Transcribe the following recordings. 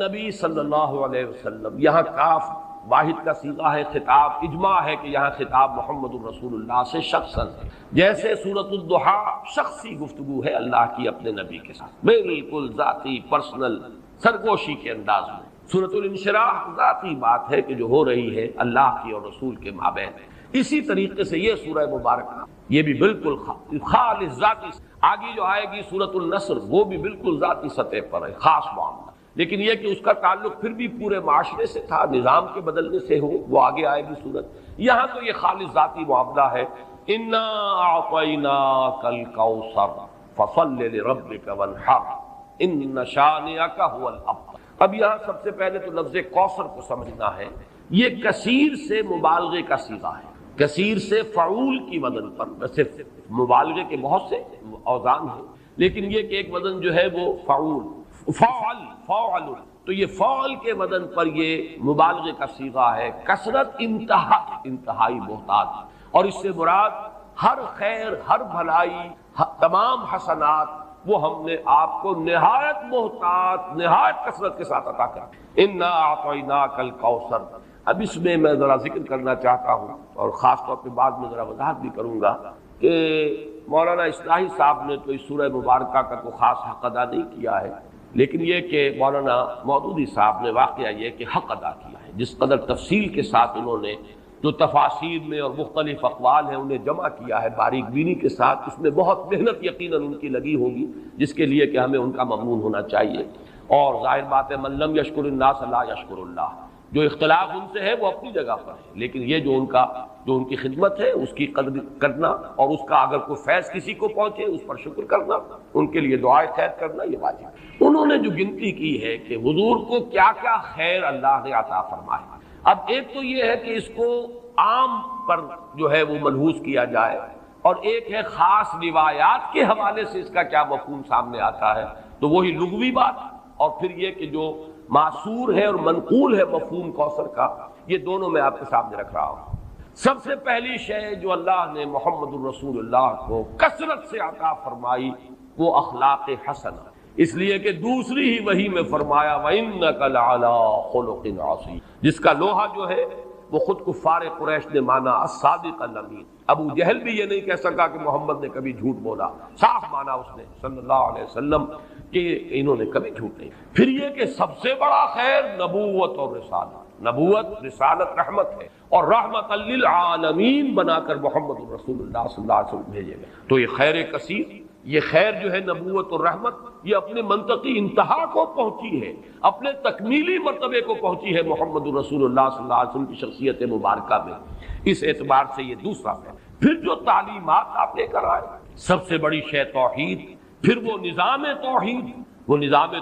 نبی صلی اللہ علیہ وسلم، یہاں کاف واحد کا صیغہ ہے، خطاب اجماع ہے کہ یہاں خطاب محمد الرسول اللہ سے شخصاً ہے، جیسے سورۃ الضحیٰ شخصی گفتگو ہے اللہ کی اپنے نبی کے ساتھ، بالکل ذاتی پرسنل سرگوشی کے انداز میں۔ سورۃ الانشراح ذاتی بات ہے کہ جو ہو رہی ہے اللہ کی اور رسول کے مابین۔ اسی طریقے سے یہ سورہ مبارکہ یہ بھی بالکل خالص ذاتی، آگے جو آئے گی سورۃ النصر وہ بھی بالکل ذاتی سطح پر ہے، خاص معاملہ، لیکن یہ کہ اس کا تعلق پھر بھی پورے معاشرے سے تھا، نظام کے بدلنے سے ہو، وہ آگے آئے گی صورت۔ یہاں تو یہ خالص ذاتی معاملہ ہے، انا اعطیناک الکوثر فصل لربک وانحر ان شانئک هو الابتر۔ اب یہاں سب سے پہلے تو لفظ کوثر کو سمجھنا ہے، یہ کثیر سے مبالغے کا صیغہ ہے، کثیر سے فعول کی وزن پر، ویسے مبالغے کے بہت سے اوزان ہیں لیکن یہ کہ ایک وزن جو ہے وہ فعول فعل، تو یہ فعل کے وزن پر یہ مبالغے کا صیغہ ہے، کثرت انتہائی بہتات، اور اس سے مراد ہر خیر، ہر بھلائی، تمام حسنات وہ ہم نے آپ کو نہایت محتاط، نہایت کثرت کے ساتھ عطا کر۔ انا اعطیناک الکوثر۔ اب اس میں ذرا ذکر کرنا چاہتا ہوں اور خاص طور پہ بعد میں ذرا وضاحت بھی کروں گا کہ مولانا اصلاحی صاحب نے تو اس سورہ مبارکہ کا کوئی خاص حق ادا نہیں کیا ہے، لیکن یہ کہ مولانا مودودی صاحب نے واقعہ یہ کہ حق ادا کیا ہے، جس قدر تفصیل کے ساتھ انہوں نے جو تفاسیر میں اور مختلف اقوال ہیں انہیں جمع کیا ہے باریک بینی کے ساتھ، اس میں بہت محنت یقیناً ان کی لگی ہوگی، جس کے لیے کہ ہمیں ان کا ممنون ہونا چاہیے۔ اور ظاہر بات ہے من لم یشکر الناس لا یشکر اللہ، جو اختلاف ان سے ہے وہ اپنی جگہ پر ہے، لیکن یہ جو ان کی خدمت ہے اس کی قدر کرنا، اور اس کا اگر کوئی فیض کسی کو پہنچے اس پر شکر کرنا، ان کے لیے دعائے خیر کرنا، یہ واجب ہے۔ انہوں نے جو گنتی کی ہے کہ حضور کو کیا کیا خیر اللہ نے عطا فرمایا، اب ایک تو یہ ہے کہ اس کو عام پر جو ہے وہ ملحوظ کیا جائے، اور ایک ہے خاص روایات کے حوالے سے اس کا کیا مفہوم سامنے آتا ہے، تو وہی لغوی بات، اور پھر یہ کہ جو معصور ہے اور منقول ہے مفہوم کوثر کا، یہ دونوں میں آپ کے سامنے رکھ رہا ہوں۔ سب سے پہلی شے جو اللہ نے محمد الرسول اللہ کو کثرت سے عطا فرمائی وہ اخلاق حسنہ، اس لیے کہ دوسری ہی وحی میں فرمایا وَإِنَّكَ لَعَلَىٰ خُلُقٍ عَظِيمٍ، جس کا لوہا جو ہے وہ خود کفار قریش نے مانا الصادق الامین۔ ابو جہل بھی یہ نہیں کہہ سکا کہ محمد نے کبھی جھوٹ بولا، صاف مانا اس نے صلی اللہ علیہ وسلم کہ انہوں نے کبھی جھوٹ نہیں۔ پھر یہ کہ سب سے بڑا خیر نبوت اور رسالت، نبوت رسالت رحمت ہے، اور رحمت للعالمین بنا کر محمد رسول اللہ صلی اللہ علیہ وسلم بھیجے گئے، تو یہ خیر کثیر، یہ خیر جو ہے نبوت اور رحمت، یہ اپنے منطقی انتہا کو پہنچی ہے، اپنے تکمیلی مرتبے کو پہنچی ہے محمد رسول اللہ صلی اللہ علیہ وسلم کی شخصیت مبارکہ میں۔ اس اعتبار سے یہ دوسرا ہے۔ پھر جو تعلیمات آپ لے کر آئے، سب سے بڑی شے توحید، پھر وہ نظام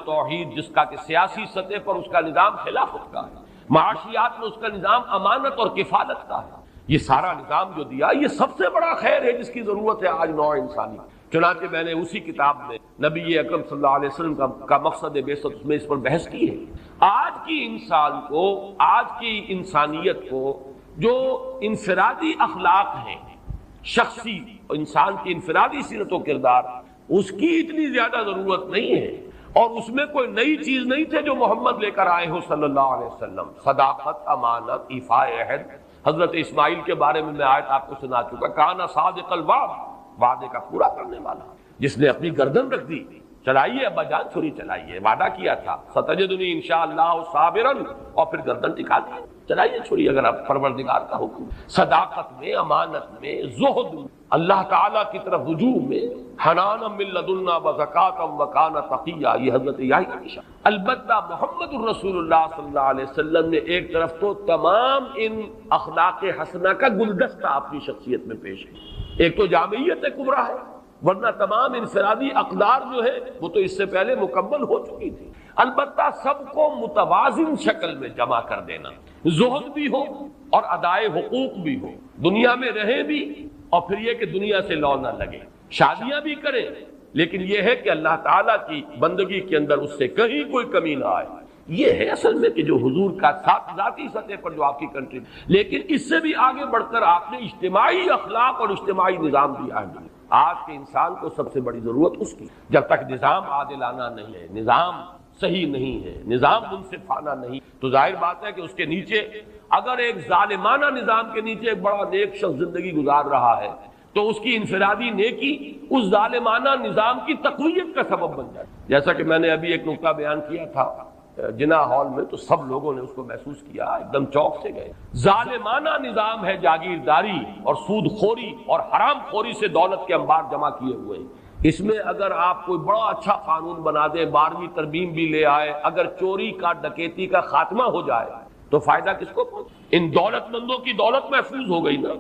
توحید جس کا کہ سیاسی سطح پر اس کا نظام خلافت کا ہے، معاشیات میں اس کا نظام امانت اور کفالت کا ہے، یہ سارا نظام جو دیا یہ سب سے بڑا خیر ہے جس کی ضرورت ہے آج نوع انسانی۔ چنانچہ میں نے اسی کتاب میں نبی اکرم صلی اللہ علیہ وسلم کا مقصد بعثت، اس میں اس پر بحث کی ہے۔ آج کی انسان کو، آج کی انسانیت کو جو انفرادی اخلاق ہیں، شخصی انسان کی انفرادی سیرت و کردار، اس کی اتنی زیادہ ضرورت نہیں ہے، اور اس میں کوئی نئی چیز نہیں تھے جو محمد لے کر آئے ہو صلی اللہ علیہ وسلم۔ صداقت، امانت، ایفاء عہد، حضرت اسماعیل کے بارے میں آیت آپ کو سنا چکا، کانا صادق الوعد، وعدے کا پورا کرنے والا، جس نے اپنی گردن رکھ دی، چلائیے ابا جان چھری چلائیے، وعدہ کیا تھا ستجدنی انشاءاللہ صابرا، اور پھر گردن ٹکا دی، چلائیے چھری اگر آپ پروردگار کا حکم۔ صداقت میں، امانت میں، زہد، اللہ تعالیٰ کی طرف رجوع میں، حنانا من لدنا وزکاۃ وکان تقیا، یہ حضرت یحییٰ کی شان۔ البتہ محمد الرسول اللہ صلی اللہ علیہ وسلم نے ایک طرف تو تمام ان اخلاق حسنہ کا گلدستہ اپنی شخصیت میں پیش ہے، ایک تو جامعیت کبریٰ ہے، ورنہ تمام انفرادی اقدار جو ہے وہ تو اس سے پہلے مکمل ہو چکی تھی، البتہ سب کو متوازن شکل میں جمع کر دینا، زہد بھی ہو اور ادائے حقوق بھی ہو، دنیا میں رہیں بھی اور پھر یہ کہ دنیا سے لو نہ لگے، شادیاں بھی کریں، لیکن یہ ہے کہ اللہ تعالیٰ کی بندگی کے اندر اس سے کہیں کوئی کمی نہ آئے۔ یہ ہے اصل میں کہ جو حضور کا ذاتی سطح پر جو آپ کی کنٹری، لیکن اس سے بھی آگے بڑھ کر آپ نے اجتماعی اخلاق اور اجتماعی نظام دیا ہے۔ آج کے انسان کو سب سے بڑی ضرورت اس کی، جب تک نظام عادلانہ نہیں ہے، نظام صحیح نہیں ہے، نظام منصفانہ نہیں، تو ظاہر بات ہے کہ اس کے نیچے اگر ایک ظالمانہ نظام کے نیچے ایک بڑا نیک شخص زندگی گزار رہا ہے تو اس کی انفرادی نیکی اس ظالمانہ نظام کی تقویت کا سبب بن جائے. جیسا کہ میں نے ابھی ایک نقطہ بیان کیا تھا جناح ہال میں، تو سب لوگوں نے اس کو محسوس کیا، ایک دم چوک سے گئے. ظالمانہ نظام ہے، جاگیرداری اور سود خوری اور حرام خوری سے دولت کے انبار جمع کیے ہوئے ہیں. اس میں اگر آپ کوئی بڑا اچھا قانون بنا دیں، 12ویں ترمیم بھی لے آئے، اگر چوری کا ڈکیتی کا خاتمہ ہو جائے تو فائدہ کس کو پہنچے؟ ان دولت مندوں کی دولت محفوظ ہو گئی نا،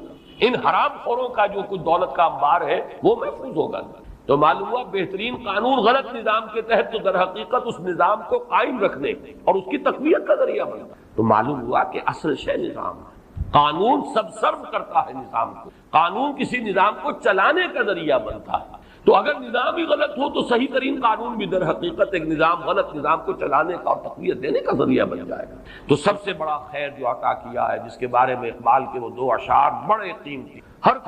ان حرام خوروں کا جو کچھ دولت کا انبار ہے وہ محفوظ ہوگا. تو معلوم ہوا بہترین قانون غلط نظام کے تحت تو در حقیقت اس نظام کو قائم رکھنے اور اس کی تقویت کا ذریعہ بنتا. تو معلوم ہوا کہ اصل شے نظام ہے، قانون سب سرو کرتا ہے نظام کو، قانون کسی نظام کو چلانے کا ذریعہ بنتا ہے. تو اگر نظام ہی غلط ہو تو صحیح ترین قانون بھی در حقیقت ایک نظام غلط نظام کو چلانے کا اور تقویت دینے کا ذریعہ بن جائے گا. تو سب سے بڑا خیر جو عطا کیا ہے، جس کے بارے میں اقبال کے وہ 2 اشعار بڑے قیمتی، ہر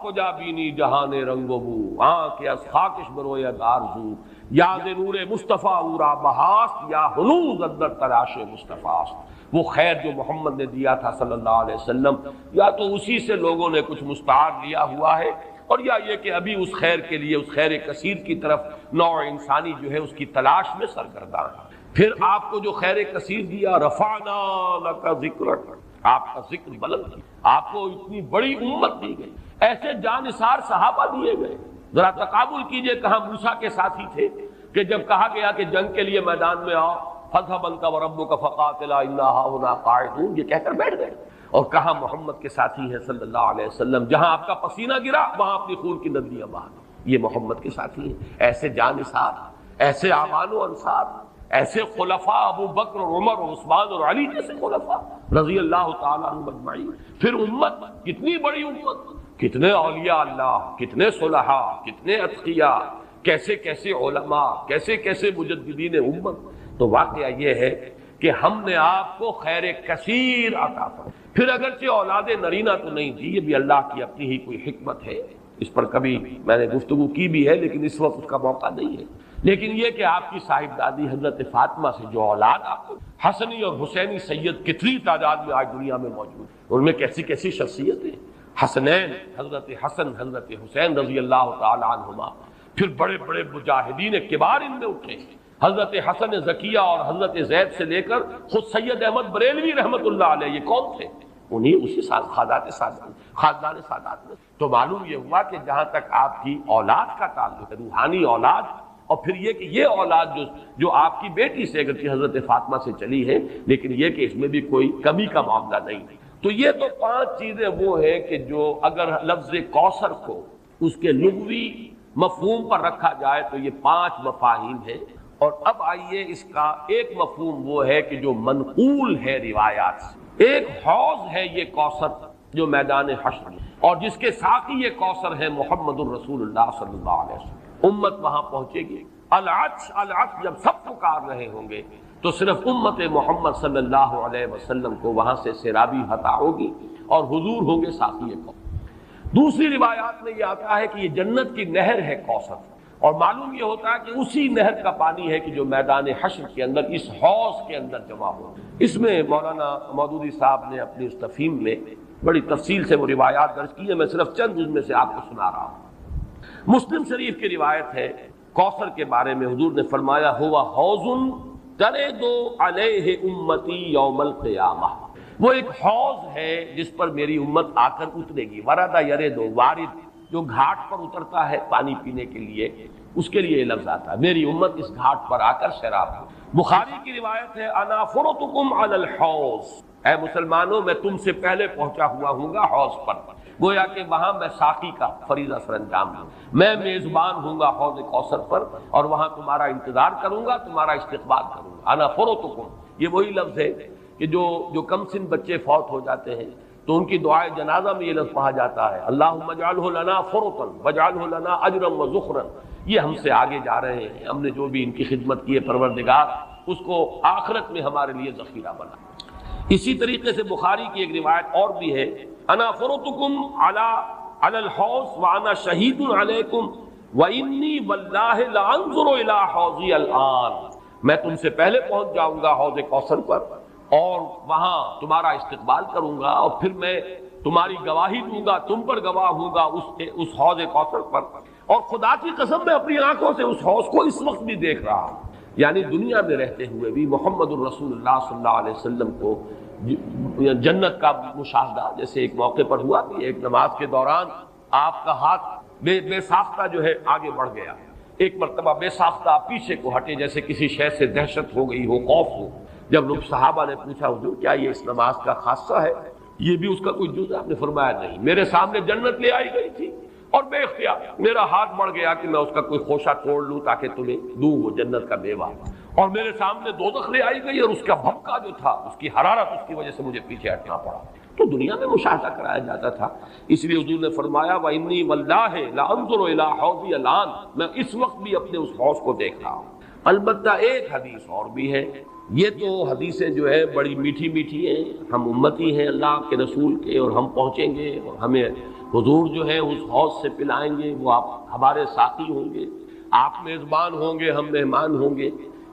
کجا بینی جہان رنگ و بو، آنکھ از خاکش بروی دارزو، یاد نور مصطفیٰ اورا بہاست، یا ہنوز اندر تلاش مصطفیٰست. وہ خیر جو محمد نے دیا تھا صلی اللہ علیہ وسلم، یا تو اسی سے لوگوں نے کچھ مستعار لیا ہوا ہے، اور یا یہ کہ ابھی اس خیر کے لیے، اس خیر کثیر کی طرف نوع انسانی جو ہے اس کی تلاش میں سرگرداں ہے. پھر آپ کو جو خیر کثیر دیا، رفعنا لک ذکرک، آپ کا ذکر بلند کیا، آپ کو اتنی بڑی امت دی گئی، ایسے جانثار صحابہ دیے گئے. ذرا تقابل کیجئے، کہاں موسیٰ کے ساتھی تھے کہ جب کہا گیا کہ جنگ کے لیے میدان میں آؤ، فاذهب انت وربك فقاتلا انا هاهنا قاعدون، یہ کہہ کر بیٹھ گئے. اور کہاں محمد کے ساتھی ہیں صلی اللہ علیہ وسلم، جہاں آپ کا پسینہ گرا وہاں اپنی خون کی ندیاں بہا. یہ محمد کے ساتھی ہیں، ایسے جانثار، ایسے اعوان و انصار، ایسے خلفاء ابو بکر اور عمر اور عثمان اور علی جیسے خلفاء رضی اللہ تعالیٰ عنہم اجمعین. پھر امت، کتنی بڑی امت، کتنے اولیاء اللہ، کتنے صلحاء، کتنے اتقیاء، کیسے کیسے علماء، کیسے کیسے مجددین امت. تو واقعہ یہ ہے کہ ہم نے آپ کو خیر کثیر عطا فرمایا. پھر اگرچہ اولاد نرینہ تو نہیں دی، یہ بھی اللہ کی اپنی ہی کوئی حکمت ہے، اس پر کبھی میں نے گفتگو کی بھی ہے لیکن اس وقت اس کا موقع نہیں ہے. لیکن یہ کہ آپ کی صاحب دادی حضرت فاطمہ سے جو اولاد آپ کو حسنی اور حسینی سید کتنی تعداد میں آج دنیا میں موجود، ان میں کیسی کیسی شخصیتیں، حسنین حضرت حسن حضرت حسین رضی اللہ تعالی عنہما. پھر بڑے بڑے مجاہدین کبار ان میں اٹھے، حضرت حسن زکیہ اور حضرت زید سے لے کر خود سید احمد بریلوی رحمت اللہ علیہ، یہ کون تھے؟ انہیں اسی خاندان سادات میں. تو معلوم یہ ہوا کہ جہاں تک آپ کی اولاد کا تعلق ہے، روحانی اولاد، اور پھر یہ کہ یہ اولاد جو آپ کی بیٹی سے اگرچہ حضرت فاطمہ سے چلی ہے، لیکن یہ کہ اس میں بھی کوئی کمی کا معاملہ نہیں. تو یہ تو 5 چیزیں وہ ہیں کہ جو اگر لفظ کوثر کو اس کے لغوی مفہوم پر رکھا جائے تو یہ 5 مفاہیم ہیں. اور اب آئیے اس کا ایک مفہوم وہ ہے کہ جو منقول ہے روایات سے. ایک حوض ہے یہ کوثر جو میدان حشر میں، اور جس کے ساقی یہ کوثر ہے محمد الرسول اللہ صلی اللہ علیہ وسلم. امت وہاں پہنچے گی، العطش العطش جب سب پکار رہے ہوں گے تو صرف امت محمد صلی اللہ علیہ وسلم کو وہاں سے سیرابی عطا ہوگی اور حضور ہوں گے ساقی کوثر. دوسری روایات میں یہ آتا ہے کہ یہ جنت کی نہر ہے کوثر، اور معلوم یہ ہوتا ہے کہ اسی نہر کا پانی ہے کہ جو میدان حشر کے اندر اس حوض کے اندر جمع ہو. اس میں مولانا مودودی صاحب نے اپنی اس تفہیم میں بڑی تفصیل سے وہ روایات درج کی ہیں، میں صرف چند ان میں سے آپ کو سنا رہا ہوں. مسلم شریف کی روایت ہے کوثر کے بارے میں، حضور نے فرمایا ہوا حوض ترد علیہ امتی یوم القیامہ، وہ ایک حوض ہے جس پر میری امت آ کر اترے گی. ورد یرد، وارد جو گھاٹ پر اترتا ہے پانی پینے کے لیے، اس کے لیے یہ لفظ آتا ہے میری امت اس گھاٹ پر آ کر سیراب ہو. بخاری کی روایت ہے انا فرطکم علی الحوض، اے مسلمانوں میں تم سے پہلے پہنچا ہوا ہوں گا حوض پر. گویا کہ وہاں میں ساقی کا فریضہ سر انجام دوں، میں میزبان ہوں گا حوض کوثر پر، اور وہاں تمہارا انتظار کروں گا، تمہارا استقبال کروں گا. انا فرطکم، یہ وہی لفظ ہے کہ جو کم سن بچے فوت ہو جاتے ہیں تو ان کی دعائے جنازہ میں یہ لفظ پڑھا جاتا ہے اللہم اجعلہ لنا فرطا واجعلہ لنا اجرا وذخرا. یہ ہم سے آگے جا رہے ہیں، ہم نے جو بھی ان کی خدمت کی ہے پروردگار اس کو آخرت میں ہمارے لیے ذخیرہ بنا. اسی طریقے سے بخاری کی ایک روایت اور بھی ہے انا فرطکم علی الحوض وانا شہید علیکم وانی واللہ لانظر الی حوضی الان، میں تم سے پہلے پہنچ جاؤں گا حوض کوثر پر اور وہاں تمہارا استقبال کروں گا، اور پھر میں تمہاری گواہی دوں گا، تم پر گواہ ہوں گا اس حوض کوثر پر۔ اور خدا کی قسم میں اپنی آنکھوں سے اس حوض کو اس وقت بھی دیکھ رہا ہوں، یعنی دنیا میں رہتے ہوئے بھی محمد الرسول اللہ صلی اللہ علیہ وسلم کو جنت کا مشاہدہ جیسے ایک موقع پر ہوا کہ ایک نماز کے دوران آپ کا ہاتھ بے ساختہ جو ہے آگے بڑھ گیا، ایک مرتبہ بے ساختہ پیچھے کو ہٹے جیسے کسی شے سے دہشت ہو گئی ہو، خوف ہو۔ جب لوگ صحابہ نے پوچھا حضور کیا یہ اس نماز کا خاصہ ہے، یہ بھی اس کا کوئی جز؟ آپ نے فرمایا نہیں، میرے سامنے جنت لے آئی گئی تھی اور بے اختیار میرا ہاتھ بڑھ گیا کہ میں اس کا کوئی خوشہ توڑ لوں تاکہ تمہیں دوں وہ جنت کا میوہ، اور میرے سامنے دوزخ لے آئی گئی اور اس کا بھبکا جو تھا، اس کی حرارت، اس کی وجہ سے مجھے پیچھے ہٹنا پڑا۔ تو دنیا میں مشاہدہ کرایا جاتا تھا، اس لیے حضور نے فرمایا وَإِنِّي وَاللَّهِ لَأَنظُرُ إِلَىٰ حَوْضِي الْآنَ، میں اس وقت بھی اپنے اس حوض کو دیکھ رہا ہوں۔ البتہ ایک حدیث اور بھی ہے، یہ تو حدیثیں جو ہے بڑی میٹھی میٹھی ہیں، ہم امتی ہیں اللہ کے رسول کے اور ہم پہنچیں گے اور ہمیں حضور جو ہے اس حوض سے پلائیں گے، وہ آپ ہمارے ساقی ہوں گے، آپ میزبان ہوں گے، ہم مہمان ہوں گے۔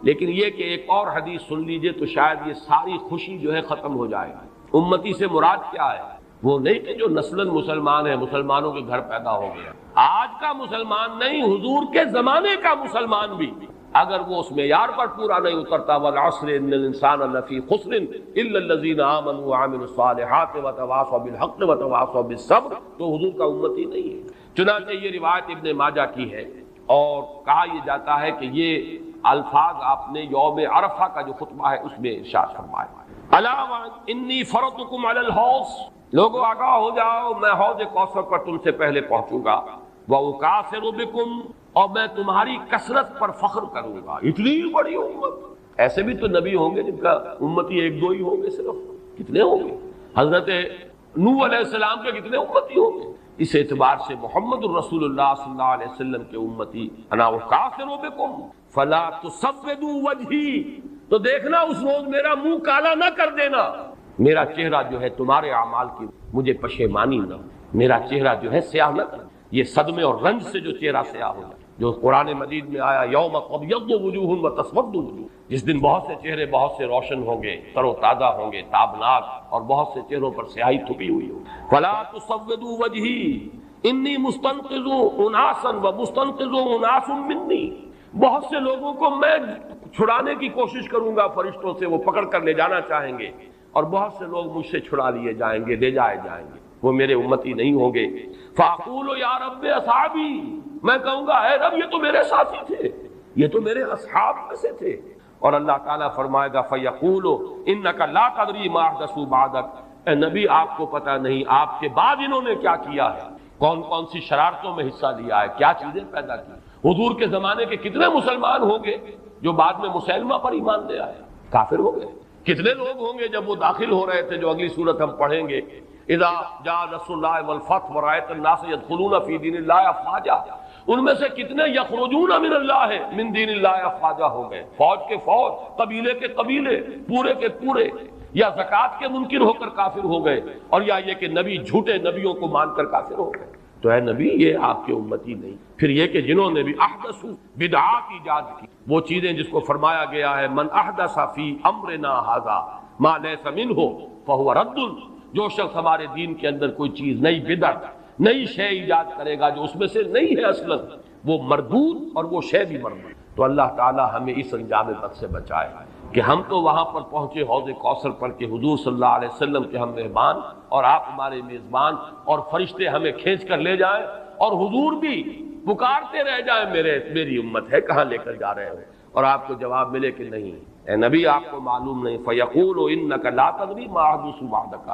لیکن یہ کہ ایک اور حدیث سن لیجئے تو شاید یہ ساری خوشی جو ہے ختم ہو جائے گی۔ امتی سے مراد کیا ہے؟ وہ نہیں کہ جو نسلاً مسلمان ہے، مسلمانوں کے گھر پیدا ہو گیا، آج کا مسلمان نہیں، حضور کے زمانے کا مسلمان بھی اگر وہ اس معیار پر پورا نہیں اترتا، والعصر ان الانسان لفی خسر الا الذین آمنوا وعملوا الصالحات وتواصوا بالحق وتواصوا بالصبر، تو حضور کا امتی نہیں ہے۔ چنانچہ یہ روایت ابن ماجہ کی ہے، اور کہا یہ جاتا ہے کہ یہ الفاظ آپ نے یوم عرفہ کا جو خطبہ ہے اس میں ارشاد فرمایا، الا انی فرضتکم علی الحوض، لوگوں آگاہ ہو جاؤ میں حوض کوثر پر تم سے پہلے پہنچوں گا، وَأُكَاثِرُ بِكُمْ، اور میں تمہاری کثرت پر فخر کروں گا۔ اتنی بڑی امت، ایسے بھی تو نبی ہوں گے جن کا امتی ایک دو ہی ہوں گے، صرف کتنے ہوں گے؟ حضرت نوح علیہ السلام کے کتنے امتی ہوں گے؟ اس اعتبار سے محمد الرسول اللہ صلی اللہ علیہ وسلم کے امتی انا اکاثر بکم فلا تسودوا وجہی، تو دیکھنا اس روز میرا منہ کالا نہ کر دینا، میرا چہرہ جو ہے تمہارے اعمال کی مجھے پشیمانی نہ، میرا چہرہ جو ہے سیاہ نہ کر، یہ صدمے اور رنج سے جو چہرہ سیاہ ہو جائے، جو قرآن مجید میں آیا یوم تبیض وجوہ وتسود وجوہ، جس دن بہت سے چہرے بہت سے روشن ہوں گے، تر و تازہ ہوں گے، تابناک، اور بہت سے چہروں پر سیاہی تھپی ہوئی ہوگی۔ فلا تسودوا وجہی انی مستنقذ اناسا ومستنقذ اناس منی، بہت سے لوگوں کو میں چھڑانے کی کوشش کروں گا فرشتوں سے، وہ پکڑ کر لے جانا چاہیں گے، اور بہت سے لوگ مجھ سے چھڑا لیے جائیں گے، لے جائے جائیں گے، وہ میرے امتی نہیں ہوں گے۔ فاقول یا رب اصحابی، میں کہوں گا اے رب یہ تو میرے ساتھی تھے، یہ تو میرے اصحاب میں سے تھے، اور اللہ تعالیٰ فرمائے گا فیقول انک لا تدری ما احدثوا بعدک، اے نبی آپ کو پتہ نہیں آپ کے بعد انہوں نے کیا کیا ہے، کون کون سی شرارتوں میں حصہ لیا ہے، کیا چیزیں پیدا کی۔ حضور کے زمانے کے کتنے مسلمان ہوں گے جو بعد میں مسلمہ پر ایمان لے آئے، کافر ہو گئے، کتنے لوگ ہوں گے جب وہ داخل ہو رہے تھے، جو اگلی صورت ہم پڑھیں گے، اذا جاء نصر اللہ والفتح ورأیت الناس يدخلون فی دین اللہ افواجا، ان میں سے کتنے یخرجون من اللہ من دین اللہ افواجا ہو گئے، فوج کے فوج، قبیلے کے قبیلے، پورے کے پورے، یا زکوٰۃ کے منکر ہو کر کافر ہو گئے، اور یا یہ کہ نبی جھوٹے نبیوں کو مان کر کافر ہو گئے۔ تو اے نبی یہ آپ کے امتی نہیں۔ پھر یہ کہ جنہوں نے بھی احدث بدعات ایجاد کی، وہ چیزیں جس کو فرمایا گیا ہے من احدث فی امرنا ھذا ما لیس منہ فہو رد، جو شخص ہمارے دین کے اندر کوئی چیز نئی بدعت، نئی شے ایجاد کرے گا جو اس میں سے نہیں ہے اصلاً، وہ مردود، اور وہ شے بھی مردود۔ تو اللہ تعالی ہمیں اس انجام بد سے بچائے کہ ہم تو وہاں پر پہنچے حوض کوثر پر کہ حضور صلی اللہ علیہ وسلم کے ہم مہمان اور آپ ہمارے میزبان، اور فرشتے ہمیں کھینچ کر لے جائیں، اور حضور بھی پکارتے رہ جائیں میری امت ہے کہاں لے کر جا رہے ہو، اور آپ کو جواب ملے کہ نہیں اے نبی آپ کو معلوم نہیں، فیقول انک لا تدری ما احدث بعدک،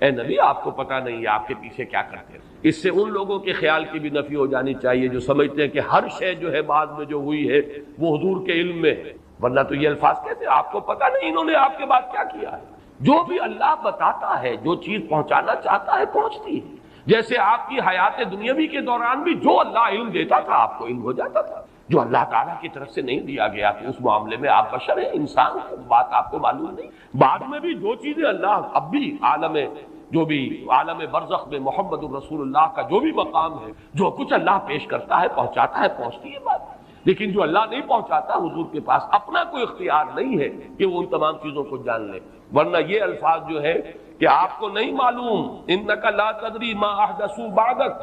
اے نبی آپ کو پتہ نہیں ہے آپ کے پیچھے کیا کرتے ہیں۔ اس سے ان لوگوں کے خیال کی بھی نفی ہو جانی چاہیے جو سمجھتے ہیں کہ ہر شے جو ہے بعد میں جو ہوئی ہے وہ حضور کے علم میں ہے، ورنہ تو یہ الفاظ کہتے ہیں آپ کو پتہ نہیں انہوں نے آپ کے بعد کیا کیا ہے۔ جو بھی اللہ بتاتا ہے، جو چیز پہنچانا چاہتا ہے پہنچتی ہے۔ جیسے آپ کی حیات دنیاوی کے دوران بھی جو اللہ علم دیتا تھا آپ کو علم ہو جاتا تھا، جو اللہ تعالیٰ کی طرف سے نہیں دیا گیا کہ اس معاملے میں آپ بشر ہیں، انسان ہیں، بات آپ کو معلوم نہیں۔ بعد میں بھی جو چیزیں اللہ اب بھی عالم برزخ میں محمد الرسول اللہ کا جو بھی مقام ہے، جو کچھ اللہ پیش کرتا ہے پہنچاتا ہے، پہنچتی ہے بات۔ لیکن جو اللہ نہیں پہنچاتا حضور کے پاس اپنا کوئی اختیار نہیں ہے کہ وہ ان تمام چیزوں کو جان لے. ورنہ یہ الفاظ جو ہے کہ آپ کو نہیں معلوم انک لا تدری ما احدثوا بعدک،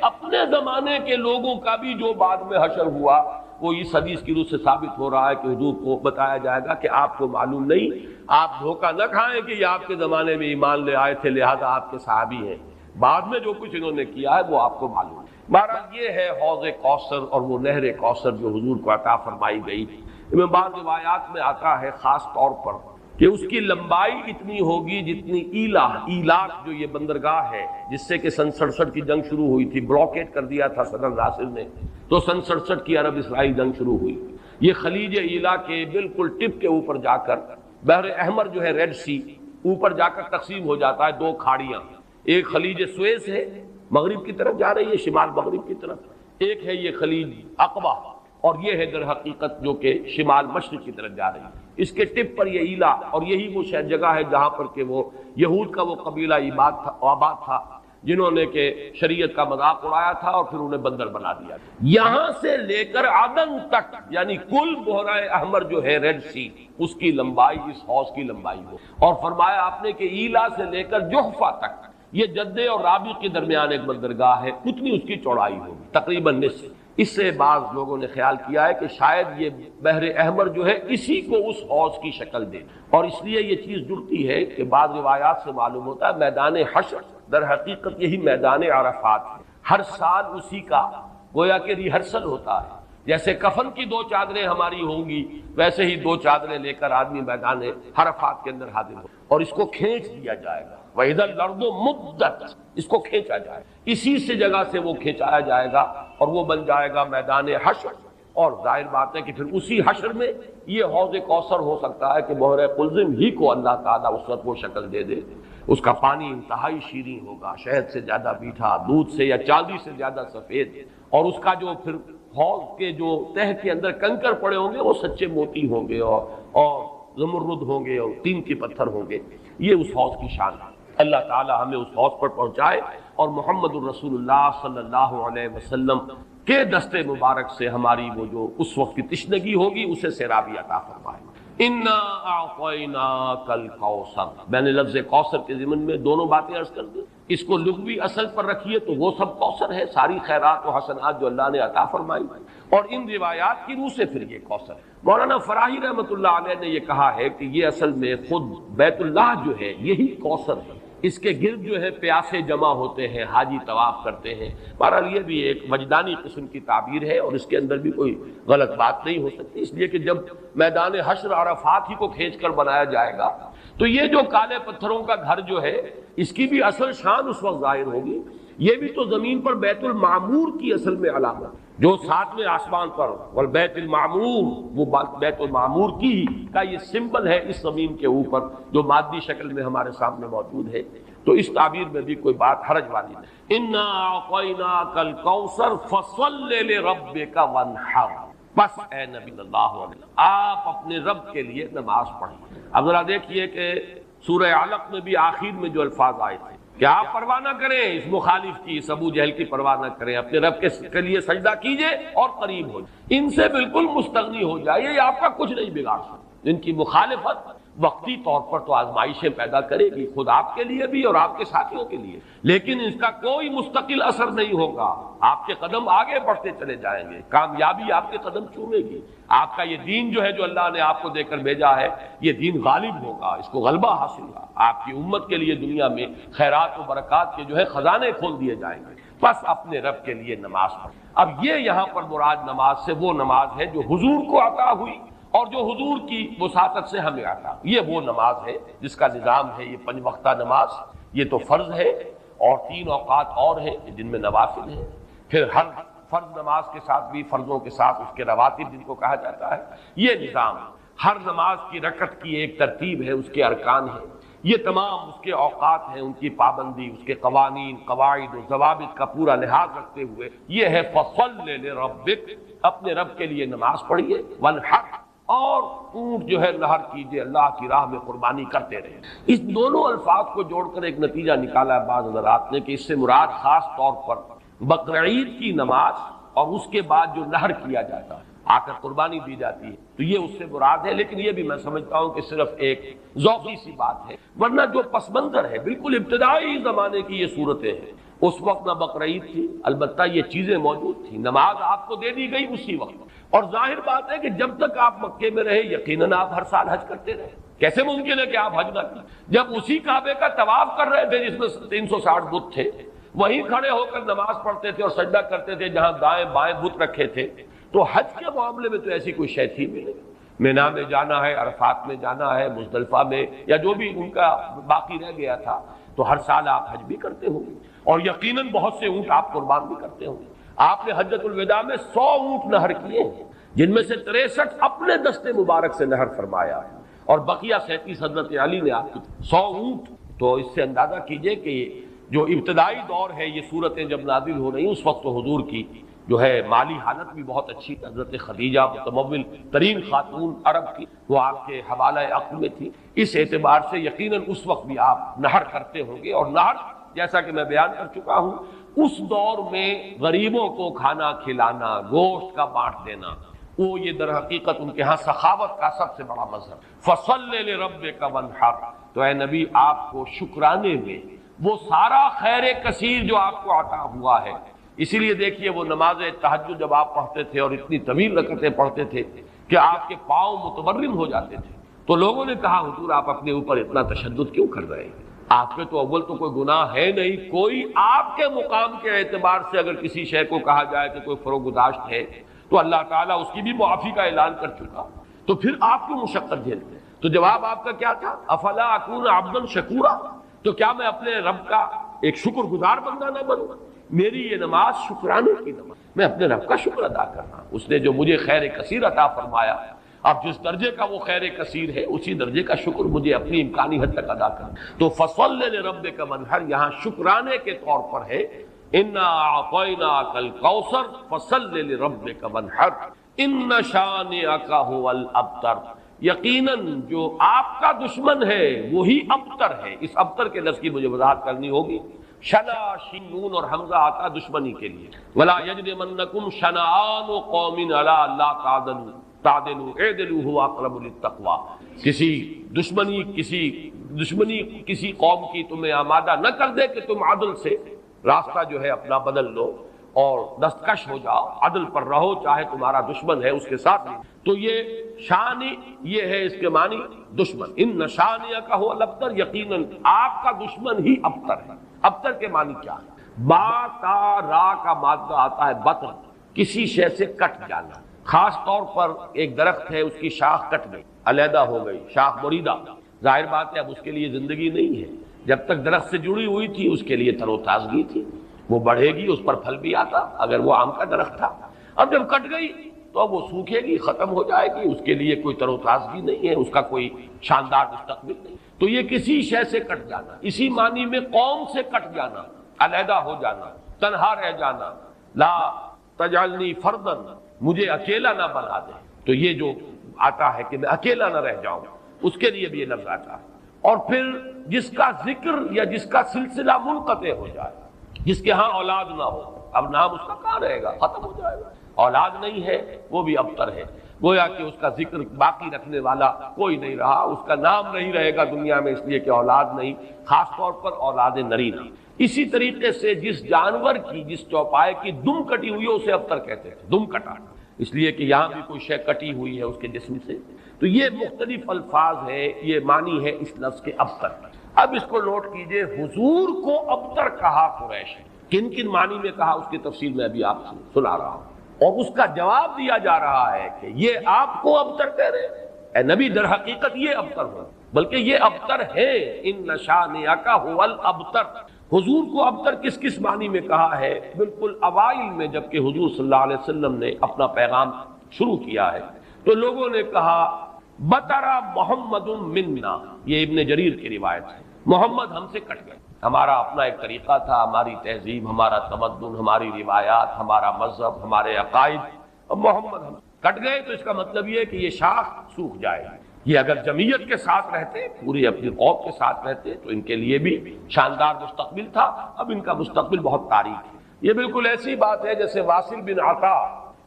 اپنے زمانے کے لوگوں کا بھی جو بعد میں حشر ہوا وہ اس حدیث کی روح سے ثابت ہو رہا ہے کہ حضور کو بتایا جائے گا کہ آپ کو معلوم نہیں، آپ دھوکہ نہ کھائیں کہ یہ آپ کے زمانے میں ایمان لے آئے تھے لہذا آپ کے صحابی ہیں، بعد میں جو کچھ انہوں نے کیا ہے وہ آپ کو معلوم ہے. بہرحال یہ ہے حوض کوثر اور وہ نہر کوثر جو حضور کو عطا فرمائی گئی. میں بعض روایات میں آتا ہے خاص طور پر کہ اس کی لمبائی اتنی ہوگی جتنی ایلاک جو یہ بندرگاہ ہے جس سے کہ سن 67 کی جنگ شروع ہوئی تھی، بلاکیٹ کر دیا تھا صدر ناصر نے، تو سن 67 کی عرب اسرائیل جنگ شروع ہوئی. یہ خلیج ایلا کے بالکل ٹپ کے اوپر جا کر بحر احمر جو ہے ریڈ سی اوپر جا کر تقسیم ہو جاتا ہے دو کھاڑیاں، ایک خلیج سویس ہے مغرب کی طرف جا رہی ہے شمال مغرب کی طرف، ایک ہے یہ خلیج عقبہ اور یہ ہے در حقیقت جو کہ شمال مشرق کی طرف جا رہی ہے. اس کے ٹپ پر یہ ایلا اور یہی وہ جگہ ہے جہاں پر کہ وہ یہود کا وہ قبیلہ آباد تھا جنہوں نے کہ شریعت کا مذاق اڑایا تھا اور پھر انہیں بندر بنا دیا. یہاں سے لے کر عدن تک یعنی کل بحیرہ احمر جو ہے ریڈ سی اس کی لمبائی اس حوض کی لمبائی ہو. اور فرمایا آپ نے کہ ایلا سے لے کر جحفہ تک یہ جدے اور رابی کے درمیان ایک بندرگاہ ہے، اتنی اس کی چوڑائی ہوگی تقریباً نصف. اس سے بعض لوگوں نے خیال کیا ہے کہ شاید یہ بحر احمر جو ہے اسی کو اس حوض کی شکل دے، اور اس لیے یہ چیز جڑتی ہے کہ بعض روایات سے معلوم ہوتا ہے میدان حشر در حقیقت یہی میدان عرفات ہے. ہر سال اسی کا گویا کہ ریہرسل ہوتا ہے. جیسے کفن کی دو چادریں ہماری ہوں گی ویسے ہی دو چادریں لے کر آدمی میدان عرفات کے اندر حاضر ہو اور اس کو کھینچ دیا جائے گا. وَإِذَا الْأَرْضُ مُدَّتْ، اس کو کھینچا جائے گا، اسی سے جگہ سے وہ کھینچایا جائے گا اور وہ بن جائے گا میدان حشر. اور ظاہر بات ہے کہ پھر اسی حشر میں یہ حوض کوثر ہو سکتا ہے کہ بحر قلزم ہی کو اللہ تعالیٰ اس وقت وہ شکل دے دے. اس کا پانی انتہائی شیریں ہوگا، شہد سے زیادہ میٹھا، دودھ سے یا چاندی سے زیادہ سفید، اور اس کا جو پھر حوض کے جو تہ کے اندر کنکر پڑے ہوں گے وہ سچے موتی ہوں گے اور زمرد ہوں گے اور قیمتی پتھر ہوں گے. یہ اس حوض کی شان ہے. اللہ تعالی ہمیں اس حوض پر پہنچائے اور محمد الرسول اللہ صلی اللہ علیہ وسلم کے دستے مبارک سے ہماری وہ جو اس وقت کی تشنگی ہوگی اسے سیرابی عطا فرمائے. انا اعطیناک الکوثر، میں نے لفظ کوثر کے ضمن میں دونوں باتیں عرض کر دی. اس کو لغوی اصل پر رکھیے تو وہ سب کوثر ہے، ساری خیرات و حسنات جو اللہ نے عطا فرمائی، اور ان روایات کی روح سے پھر یہ کوثر. مولانا فراہی رحمۃ اللہ علیہ نے یہ کہا ہے کہ یہ اصل میں خود بیت اللہ جو ہے یہی کوثر ہے. اس کے گرد جو ہے پیاسے جمع ہوتے ہیں، حاجی طواف کرتے ہیں. بہرحال یہ بھی ایک وجدانی قسم کی تعبیر ہے اور اس کے اندر بھی کوئی غلط بات نہیں ہو سکتی، اس لیے کہ جب میدان حشر عرفات ہی کو کھینچ کر بنایا جائے گا تو یہ جو کالے پتھروں کا گھر جو ہے اس کی بھی اصل شان اس وقت ظاہر ہوگی. یہ بھی تو زمین پر بیت المعمور کی اصل میں علامت جو ساتویں آسمان پر والبیت المعمور، وہ بیت المعمور کی کا یہ سمبل ہے اس زمین کے اوپر جو مادی شکل میں ہمارے سامنے موجود ہے. تو اس تعبیر میں بھی کوئی بات حرج والی نہیں. انا اعطیناک الکوثر فصل لربک وانحر، بس اے نبی اللہ علیہ وسلم آپ اپنے رب کے لیے نماز پڑھیں. اب ذرا دیکھیے کہ سورہ علق میں بھی آخر میں جو الفاظ آئے تھے کہ آپ پرواہ نہ کریں اس مخالف کی، اس ابو جہل کی پرواہ نہ کریں، اپنے رب کے لیے سجدہ کیجئے اور قریب ہو جائے، ان سے بالکل مستغنی ہو جائے، یہ آپ کا کچھ نہیں بگاڑ سکتے. ان کی مخالفت وقتی طور پر تو آزمائشیں پیدا کرے گی خود آپ کے لیے بھی اور آپ کے ساتھیوں کے لیے، لیکن اس کا کوئی مستقل اثر نہیں ہوگا. آپ کے قدم آگے بڑھتے چلے جائیں گے، کامیابی آپ کے قدم چومے گی. آپ کا یہ دین جو ہے جو اللہ نے آپ کو دے کر بھیجا ہے یہ دین غالب ہوگا، اس کو غلبہ حاصل ہوگا. آپ کی امت کے لیے دنیا میں خیرات و برکات کے جو ہے خزانے کھول دیے جائیں گے. بس اپنے رب کے لیے نماز پڑھ. اب یہ یہاں پر مراد نماز سے وہ نماز ہے جو حضور کو عطا ہوئی اور جو حضور کی وساطت سے ہمیں آتا. یہ وہ نماز ہے جس کا نظام ہے یہ 5 وقتہ نماز، یہ تو فرض ہے اور 3 اوقات اور ہیں جن میں نوافل ہیں. پھر ہر فرض نماز کے ساتھ بھی فرضوں کے ساتھ اس کے رواتب جن کو کہا جاتا ہے. یہ نظام ہر نماز کی رکعت کی ایک ترتیب ہے، اس کے ارکان ہیں، یہ تمام اس کے اوقات ہیں، ان کی پابندی، اس کے قوانین، قواعد و ضوابط کا پورا لحاظ رکھتے ہوئے یہ ہے فصل لربک، اپنے رب کے لیے نماز پڑھیے، وانحر، اور اونٹ جو ہے نہر کیجئے، اللہ کی راہ میں قربانی کرتے رہے. اس دونوں الفاظ کو جوڑ کر ایک نتیجہ نکالا ہے بعض حضرات نے کہ اس سے مراد خاص طور پر بقرعید کی نماز اور اس کے بعد جو نہر کیا جاتا ہے آ کر قربانی دی جاتی ہے، تو یہ اس سے مراد ہے۔ لیکن یہ بھی میں سمجھتا ہوں کہ صرف ایک ذوقی سی بات ہے، ورنہ جو پس منظر ہے بالکل ابتدائی زمانے کی یہ صورتیں ہیں۔ اس وقت نہ بقرعید تھی، البتہ یہ چیزیں موجود تھیں، نماز آپ کو دے دی گئی اسی وقت، اور ظاہر بات ہے کہ جب تک آپ مکے میں رہے یقیناً آپ ہر سال حج کرتے رہے۔ کیسے ممکن ہے کہ آپ حج نہ کریں جب اسی کعبے کا طواف کر رہے تھے جس میں 360 بت تھے، وہیں کھڑے ہو کر نماز پڑھتے تھے اور سجدہ کرتے تھے جہاں دائیں بائیں بت رکھے تھے۔ تو حج کے معاملے میں تو ایسی کوئی شے تھی بھی نہیں۔ مینا میں جانا ہے، عرفات میں جانا ہے، مزدلفہ میں، یا جو بھی ان کا باقی رہ گیا تھا، تو ہر سال آپ حج بھی کرتے ہوں گے، اور یقیناً بہت سے اونٹ آپ قربان بھی کرتے ہوں گے۔ آپ نے حجۃ الوداع میں 100 اونٹ نہر کیے ہیں، جن میں سے 63 اپنے دست مبارک سے نہر فرمایا ہے، اور بقیہ 37 حضرت علی نے آپ کی 100 اونٹ۔ تو اس سے اندازہ کیجئے کہ جو ابتدائی دور ہے، یہ صورتیں جب نازل ہو رہی ہیں، اس وقت تو حضور کی جو ہے مالی حالت بھی بہت اچھی، حضرت خدیجہ متمول ترین خاتون عرب کی، وہ آپ کے حوالہ عقل میں تھی، اس اعتبار سے یقیناً اس وقت بھی آپ نہر کرتے ہوں گے۔ اور نہر جیسا کہ میں بیان کر چکا ہوں، اس دور میں غریبوں کو کھانا کھلانا، گوشت کا بانٹ دینا، وہ یہ در حقیقت ان کے ہاں سخاوت کا سب سے بڑا مظہر۔ فَصَلِّ لِرَبِّكَ وَانْحَرْ، تو اے نبی آپ کو شکرانے میں وہ سارا خیر کثیر جو آپ کو عطا ہوا ہے، اسی لیے دیکھیے وہ نماز تہجد جب آپ پڑھتے تھے اور اتنی طویل رکعتیں پڑھتے تھے کہ آپ کے پاؤں متورم ہو جاتے تھے، تو لوگوں نے کہا حضور آپ اپنے اوپر اتنا تشدد کیوں کر رہے ہیں؟ آپ کے تو اول تو کوئی گناہ ہے نہیں، کوئی آپ کے مقام کے اعتبار سے اگر کسی شے کو کہا جائے کہ کوئی فروگزاشت ہے تو اللہ تعالیٰ اس کی بھی معافی کا اعلان کر چکا، تو پھر آپ کیوں مشقت جھیلتے ہیں؟ تو جواب آپ کا کیا تھا؟ افلا اکون عبدا شکورا، تو کیا میں اپنے رب کا ایک شکر گزار بندہ نہ بنوں؟ میری یہ نماز شکرانے کی نماز، میں اپنے رب کا شکر ادا کر رہا ہوں، اس نے جو مجھے خیر کثیر عطا فرمایا، اب جس درجے کا وہ خیر کثیر ہے اسی درجے کا شکر مجھے اپنی امکانی حد تک ادا کرنا۔ تو فَصَلِّ لِرَبِّكَ وَانْحَرْ یہاں شکرانے کے طور پر ہے، اِنَّا أَعْطَيْنَاكَ الْكَوْثَرَ فَصَلِّ لِرَبِّكَ وَانْحَرْ إِنَّ شَانِئَكَ هُوَ الْأَبْتَرُ، یقیناً جو آپ کا دشمن ہے وہی ابتر ہے۔ اس ابتر کے لفظ کی مجھے وضاحت کرنی ہوگی۔ شنا، شین، نون اور حمزہ آتا دشمنی کے لیے، وَلَا يَجْرِمَنَّكُمْ شَنَآنُ قَوْمٍ عَلَىٰ أَلَّا تعدلوا اعدلوا هو اقرب للتقویٰ، کسی دشمنی کسی قوم کی تمہیں آمادہ نہ کر دے کہ تم عدل سے راستہ جو ہے اپنا بدل لو اور دستکش ہو جاؤ، عدل پر رہو، چاہے تمہارا دشمن ہے اس کے ساتھ بھی۔ تو یہ شانی یہ ہے، اس کے معنی دشمن، ان شانیہ کا ہو الابتر، یقیناً آپ کا دشمن ہی ابتر ہے۔ ابتر کے معنی کیا ہے؟ با تا را کا مادہ آتا ہے بطن، کسی شے سے کٹ جانا، خاص طور پر ایک درخت ہے، اس کی شاخ کٹ گئی، علیحدہ ہو گئی، شاخ مریدہ، ظاہر بات ہے اب اس کے لیے زندگی نہیں ہے، جب تک درخت سے جڑی ہوئی تھی اس کے لیے تر و تازگی تھی، وہ بڑھے گی، اس پر پھل بھی آتا اگر وہ آم کا درخت تھا، اب جب کٹ گئی تو اب وہ سوکھے گی، ختم ہو جائے گی، اس کے لیے کوئی تر و تازگی نہیں ہے، اس کا کوئی شاندار مستقبل نہیں۔ تو یہ کسی شے سے کٹ جانا، اسی معنی میں قوم سے کٹ جانا، علیحدہ ہو جانا، تنہا رہ جانا، لا تجعلنی فردن، مجھے اکیلا نہ بنا دے، تو یہ جو آتا ہے کہ میں اکیلا نہ رہ جاؤں، اس کے لیے بھی یہ لفظ آتا ہے۔ اور پھر جس کا ذکر یا جس کا سلسلہ منقطع ہو جائے، جس کے ہاں اولاد نہ ہو، اب نام اس کا کہاں رہے گا، ختم ہو جائے گا، اولاد نہیں ہے وہ بھی ابتر ہے، گویا کہ اس کا ذکر باقی رکھنے والا کوئی نہیں رہا، اس کا نام نہیں رہے گا دنیا میں، اس لیے کہ اولاد نہیں، خاص طور پر اولاد نرینہ۔ اسی طریقے سے جس جانور کی، جس چوپائے کی دم کٹی ہوئی ہے اسے ابتر کہتے ہیں، دم کٹا، اس لیے کہ یہاں بھی کوئی شے کٹی ہوئی ہے اس کے جسم سے۔ تو یہ مختلف الفاظ ہیں، یہ معنی ہے اس لفظ کے ابتر۔ اب اس کو نوٹ کیجئے، حضور کو ابتر کہا قریش ہے، کن کن معنی میں کہا اس کی تفصیل میں ابھی آپ سنا رہا ہوں، اور اس کا جواب دیا جا رہا ہے کہ یہ آپ کو ابتر کہہ رہے ہیں، اے نبی در حقیقت یہ ابتر ہو، بلکہ یہ ابتر ہے، ان شانئک ھو الابتر۔ حضور کو ابتر کس کس معنی میں کہا ہے؟ بالکل اوائل میں جبکہ حضور صلی اللہ علیہ وسلم نے اپنا پیغام شروع کیا ہے تو لوگوں نے کہا بطرا محمد منا، یہ ابن جریر کی روایت ہے، محمد ہم سے کٹ گئے، ہمارا اپنا ایک طریقہ تھا، ہماری تہذیب، ہمارا تمدن، ہماری روایات، ہمارا مذہب، ہمارے عقائد، اب محمد ہم کٹ گئے، تو اس کا مطلب یہ ہے کہ یہ شاخ سوکھ جائے گی۔ یہ اگر جمعیت کے ساتھ رہتے، پوری اپنی قوم کے ساتھ رہتے تو ان کے لیے بھی شاندار مستقبل تھا، اب ان کا مستقبل بہت تاریک ہے۔ یہ بالکل ایسی بات ہے جیسے واصل بن عطا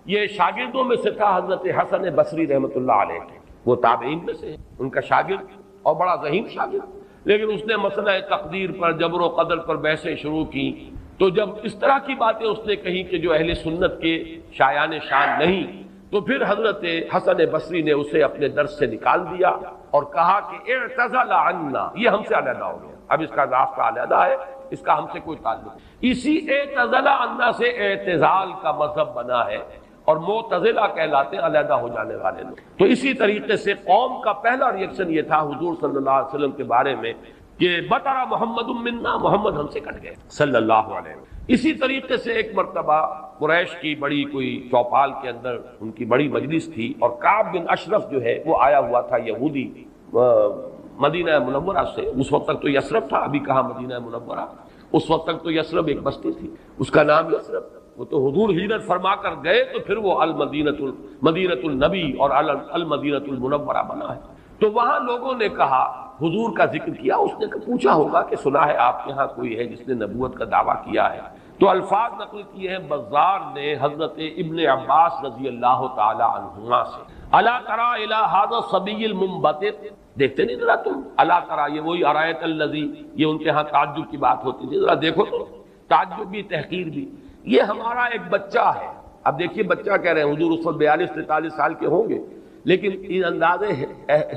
یہ شاگردوں میں سے تھا حضرت حسن بصری رحمۃ اللہ علیہ کے، وہ تابعین میں سے ان کا شاگرد اور بڑا ذہین شاگرد، لیکن اس نے مسئلہ تقدیر پر، جبر و قدر پر بحثیں شروع کی، تو جب اس طرح کی باتیں اس نے کہی کہ جو اہل سنت کے شایان شان نہیں، تو پھر حضرت حسن بصری نے اسے اپنے درس سے نکال دیا اور کہا کہ اعتزل عنا، یہ ہم سے علیحدہ ہو گیا، اب اس کا ضابطہ علیحدہ ہے، اس کا ہم سے کوئی تعلق نہیں۔ اسی اعتزل عنا سے اعتزال کا مذہب بنا ہے، اور معتزلہ کہلاتے ہیں علیحدہ ہو جانے والے لوگ۔ تو اسی طریقے سے قوم کا پہلا ریئیکشن یہ تھا حضور صلی اللہ علیہ وسلم کے بارے میں کہ بطر محمد منا، محمد ہم سے کٹ گئے صلی اللہ علیہ وسلم۔ اسی طریقے سے ایک مرتبہ قریش کی بڑی کوئی چوپال کے اندر ان کی بڑی مجلس تھی، اور کعب بن اشرف جو ہے وہ آیا ہوا تھا، یہودی، مدینہ منورہ سے، اس وقت تک تو یثرب تھا، ابھی کہاں مدینہ منورہ، اس وقت تک تو یثرب ایک بستی تھی، اس کا نام یثرب، وہ تو حضور ہجرت فرما کر گئے تو پھر وہ مدینۃ النبی اور المدینۃ المنورہ بنا ہے۔ تو وہاں لوگوں نے کہا، حضور کا ذکر کیا، اس نے پوچھا ہوگا کہ سنا ہے آپ کے ہاں کوئی ہے جس نے نبوت کا دعویٰ کیا ہے، تو الفاظ نقل کیے ہیں بزار نے حضرت ابن عباس رضی اللہ تعالی عنہما سے، الا تری الی ھذا الصبی المنبتر، دیکھتے نہیں ذرا تم، الا تری، یہ وہی ارایت الذی، یہ ان کے ہاں تعجب کی بات ہوتی تھی، ذرا دیکھو تو، تعجب بھی تحقیر بھی، یہ ہمارا ایک بچہ ہے۔ اب دیکھیے بچہ کہہ رہے ہیں، حضور اس وقت 42-43 سال کے ہوں گے، لیکن یہ انداز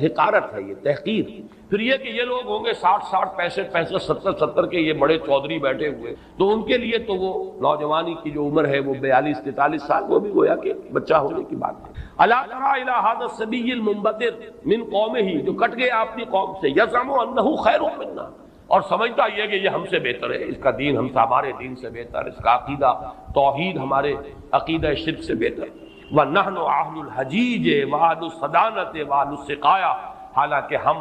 حقارت ہے، یہ تحقیر۔ پھر یہ کہ یہ لوگ ہوں گے 60 65 70 کے، یہ بڑے چودھری بیٹھے ہوئے، تو ان کے لیے تو وہ نوجوانی کی جو عمر ہے وہ 42-43 سال، وہ بھی گویا کہ بچہ ہونے کی بات ہے۔ الا تری الی ھذا الصبی المنبتر من قومہ، جو کٹ گئے اپنی قوم سے، یزعم انہ خیر منا، اور سمجھتا یہ کہ یہ ہم سے بہتر ہے، اس کا دین ہم سے، ہمارے دین سے بہتر، اس کا عقیدہ توحید ہمارے عقیدہ شرک سے بہتر، وَنَحْنُ أَهْلُ الْحَجِيجِ وَأَهْلُ الصَّدَانَةِ وَأَهْلُ السِّقَایَةِ، حالانکہ ہم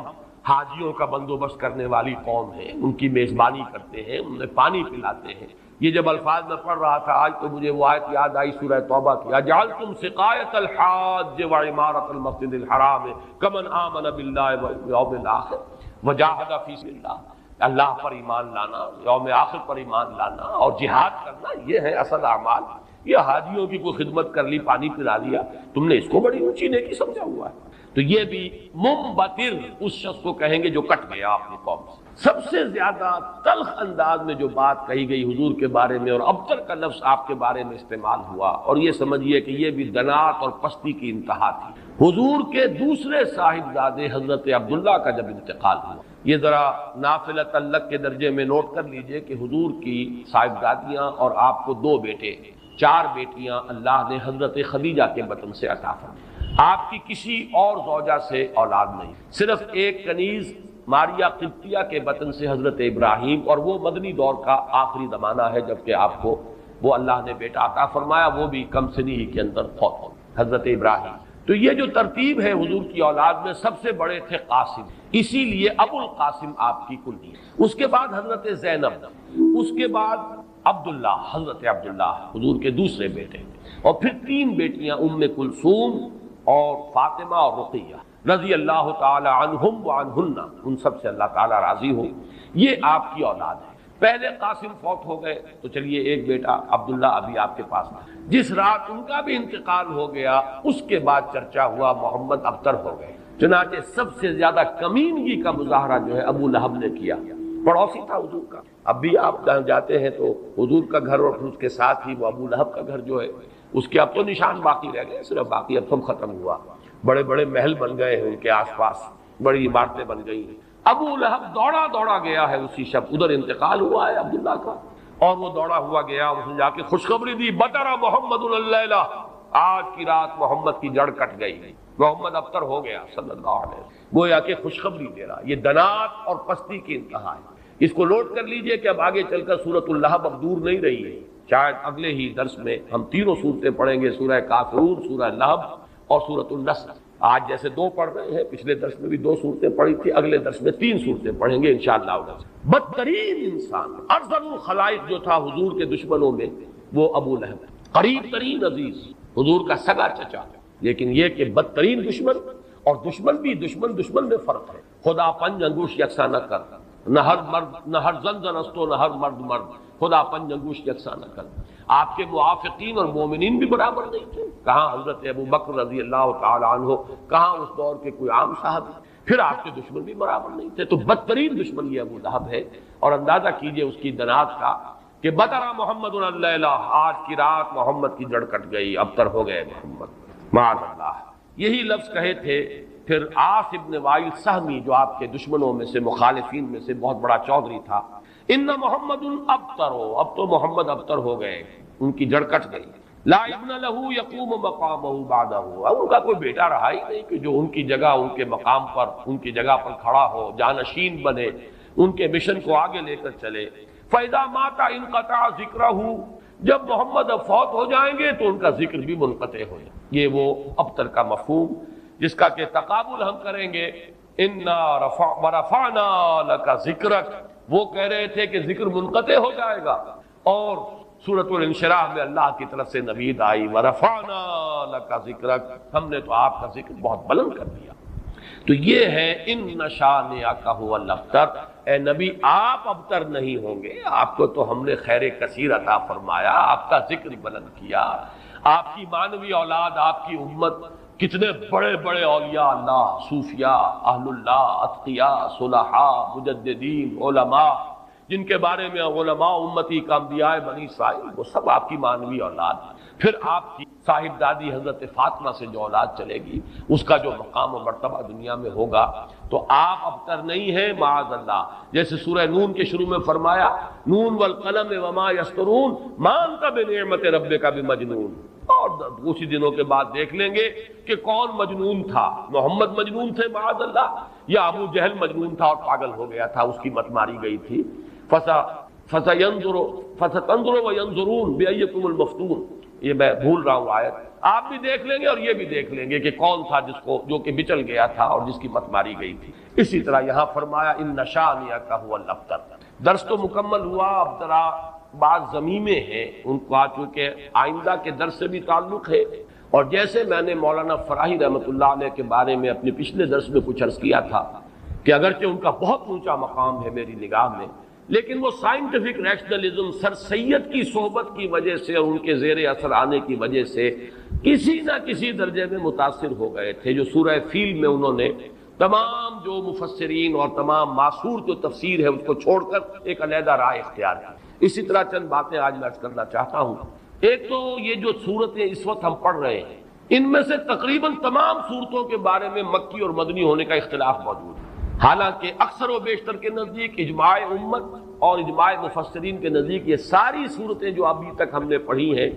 حاجیوں کا بندوبست کرنے والی قوم ہے، ان کی میزبانی کرتے ہیں، انہیں پانی پلاتے ہیں۔ یہ جب الفاظ میں پڑھ رہا تھا آج تو مجھے وہ آیت یاد آئی سورہ توبہ کی، اجعلتم سقایۃ الحاج وعمارۃ المسجد الحرام کمن آمن باللہ والیوم الآخر وجاہد فی سبیل اللہ، اللہ پر ایمان لانا، یوم آخر پر ایمان لانا اور جہاد کرنا، یہ ہے اصل اعمال۔ یہ حاجیوں کی کوئی خدمت کر لی، پانی پلا دیا، تم نے اس کو بڑی اونچی نیکی سمجھا ہوا ہے۔ تو یہ بھی منبتر اس شخص کو کہیں گے جو کٹ گیا اپنی قوم سے۔ سب سے زیادہ تلخ انداز میں جو بات کہی گئی حضور کے بارے میں، اور ابتر کا لفظ آپ کے بارے میں استعمال ہوا، اور یہ سمجھیے کہ یہ بھی دنات اور پستی کی انتہا تھی۔ حضور کے دوسرے صاحبزادے حضرت عبداللہ کا جب انتقال ہوا، یہ ذرا نافلہ تعلق کے درجے میں نوٹ کر لیجئے کہ حضور کی صاحبزادیاں اور آپ کو 2 بیٹے، 4 بیٹیاں اللہ نے حضرت خدیجہ کے بطن سے عطا فرمائی۔ آپ کی کسی اور زوجہ سے اولاد نہیں، صرف ایک کنیز ماریا قبطیہ کے بطن سے حضرت ابراہیم، اور وہ مدنی دور کا آخری زمانہ ہے جبکہ آپ کو وہ اللہ نے بیٹا عطا فرمایا، وہ بھی کم سنی ہی کے اندر فوت ہو حضرت ابراہیم۔ تو یہ جو ترتیب ہے حضور کی اولاد میں، سب سے بڑے تھے قاسم، اسی لیے ابو القاسم آپ کی کنیت، اس کے بعد حضرت زینب، اس کے بعد عبداللہ، حضرت عبداللہ حضور کے دوسرے بیٹے، اور پھر 3 بیٹیاں ام کلثوم اور فاطمہ اور رقیہ رضی اللہ تعالی عنہم وعنہن، ان سب سے اللہ تعالی راضی ہو۔ یہ آپ کی اولاد ہے۔ پہلے قاسم فوت ہو گئے تو چلیے ایک بیٹا عبداللہ ابھی آپ کے پاس تھا، جس رات ان کا بھی انتقال ہو گیا اس کے بعد چرچا ہوا محمد ابتر ہو گئے۔ چنانچہ سب سے زیادہ کمینگی کا مظاہرہ جو ہے ابو لہب نے کیا، پڑوسی تھا حضور کا۔ اب بھی آپ جہاں جاتے ہیں تو حضور کا گھر اور اس کے ساتھ ہی وہ ابو لہب کا گھر جو ہے، اس کے اب تو نشان باقی رہ گئے، صرف باقی اب سب ختم ہوا، بڑے بڑے محل بن گئے ہیں ان کے آس پاس، بڑی عمارتیں بن گئی ہیں۔ ابو لہب دوڑا گیا ہے اسی شب، ادھر انتقال ہوا ہے عبداللہ کا، اور وہ دوڑا ہوا گیا، اس نے جا کے خوشخبری دی، بطر محمد اللیلہ، آج کی رات محمد کی جڑ کٹ گئی، محمد ابتر ہو گیا صلی اللہ علیہ وسلم، گویا کہ خوشخبری دے رہا۔ یہ دنات اور پستی کی انتہا ہے۔ اس کو نوٹ کر لیجئے کہ اب آگے چل کر سورۃ اللہب اب دور نہیں رہی ہے، شاید اگلے ہی درس میں ہم 3 صورتیں پڑھیں گے، سورہ کافرون، سورہ لہب اور سورۃ النصر۔ آج جیسے 2 پڑھ رہے ہیں، پچھلے درس میں بھی 2 صورتیں پڑھی تھی، اگلے درس میں 3 صورتیں پڑھیں گے انشاءاللہ۔ بدترین انسان، ارذل الخلائق جو تھا حضور کے دشمنوں میں، وہ ابو لہب ہے، قریب ترین عزیز، حضور کا سگا چچا، لیکن یہ کہ بدترین دشمن، اور دشمن بھی دشمن میں فرق ہے۔ خدا 5 انگوش یکساں نہ کر، نہ ہر زن زن است و نہ ہر مرد، خدا 5 انگوش یکساں نہ کر۔ آپ کے موافقین اور مومنین بھی برابر نہیں تھے، کہاں حضرت ابو بکر رضی اللہ تعالی عنہ، کہاں اس دور کے کوئی عام صحابی، پھر آپ کے دشمن بھی برابر نہیں تھے۔ تو بدترین دشمن یہ ابو لہب ہے، اور اندازہ کیجئے اس کی دنات کا کہ بطرا محمد اللیلہ، آج کی رات محمد کی جڑ کٹ گئی، ابتر ہو گئے محمد، معاذ اللہ، یہی لفظ کہے تھے۔ پھر عاص ابن وائل سہمی جو آپ کے دشمنوں میں سے، مخالفین میں سے بہت بڑا چودھری تھا، ان محمد ابتر، اب تو محمد ابتر ہو گئے، ان کی جڑ کٹ گئی، لا ابن لہو یقوم مقامہ بعدہ، ان کا کوئی بیٹا رہا ہی نہیں کہ جو ان کی جگہ، ان کے مقام پر، ان کی جگہ پر کھڑا ہو، جانشین بنے، ان کے مشن کو آگے لے کر چلے۔ فَإِذَا مَاتَ انقطع ذِكْرَهُ، جب محمد اب فوت ہو جائیں گے تو ان کا ذکر بھی منقطع ہو جائے۔ یہ وہ ابتر کا مفہوم جس کا کہ تقابل ہم کریں گے، اِنَّا وَرَفَعْنَا لَكَ ذِكْرَكَ، وہ کہہ رہے تھے کہ ذکر منقطع ہو جائے گا، اور سورۃ الانشراح میں اللہ کی طرف سے نوید آئی، وَرَفَعْنَا لَكَ ذِكْرَكَ، ہم نے تو آپ کا ذکر بہت بلند کر دیا۔ تو یہ ہے ان شانئک ھو الابتر، اے نبی آپ ابتر نہیں ہوں گے، آپ کو تو ہم نے خیر کثیر عطا فرمایا، آپ کا ذکر بلند کیا، آپ کی مانوی اولاد، آپ کی امت، کتنے بڑے بڑے اولیاء اللہ، صوفیاء، اہل اللہ، اتقیاء، صلحاء، مجددین، علماء، جن کے بارے میں علماء امتی کا انبیاء بنی اسرائیل، وہ سب آپ کی مانوی اولاد۔ پھر آپ کی صاحب دادی حضرت فاطمہ سے جو اولاد چلے گی، اس کا جو مقام و مرتبہ دنیا میں ہوگا، تو آپ ابتر نہیں ہیں، معاذ اللہ۔ جیسے سورہ نون کے شروع میں فرمایا، نون والقلم وما یسطرون ما انت بنعمت ربک بمجنون، اور اسی دنوں کے بعد دیکھ لیں گے کہ کون مجنون تھا، محمد مجنون تھے معاذ اللہ، یا ابو جہل مجنون تھا اور پاگل ہو گیا تھا، اس کی مت ماری گئی تھی۔ فَسَتَنظُرُ وَيَنظُرُونَ بِأَيِّكُمُ الْمَفْتُونُ، یہ میں بھول رہا ہوں آیت، آپ بھی دیکھ لیں گے اور یہ بھی دیکھ لیں گے کہ کون تھا جو کہ بچل گیا تھا اور جس کی مت ماری گئی تھی۔ اسی طرح یہاں فرمایا ان شانئک ھو الابتر۔ درس تو مکمل ہوا، اب ذرا بعض ضمیمیں ہیں، ان کو چونکہ آئندہ کے درس سے بھی تعلق ہے، اور جیسے میں نے مولانا فراہی رحمۃ اللہ علیہ کے بارے میں اپنے پچھلے درس میں کچھ عرض کیا تھا کہ اگرچہ ان کا بہت اونچا مقام ہے میری نگاہ میں، لیکن وہ سائنٹیفک ریشنلزم سر سید کی صحبت کی وجہ سے اور ان کے زیر اثر آنے کی وجہ سے کسی نہ کسی درجے میں متاثر ہو گئے تھے، جو سورہ فیل میں انہوں نے تمام جو مفسرین اور تمام معصور جو تفسیر ہے اس کو چھوڑ کر ایک علیحدہ رائے اختیار کی۔ اسی طرح چند باتیں آج میں عرض کرنا چاہتا ہوں۔ ایک تو یہ جو صورتیں اس وقت ہم پڑھ رہے ہیں، ان میں سے تقریباً تمام صورتوں کے بارے میں مکی اور مدنی ہونے کا اختلاف موجود ہے، حالانکہ اکثر و بیشتر کے نزدیک، اجماع امت اور اجماع مفسرین کے نزدیک، یہ ساری صورتیں جو ابھی تک ہم نے پڑھی ہیں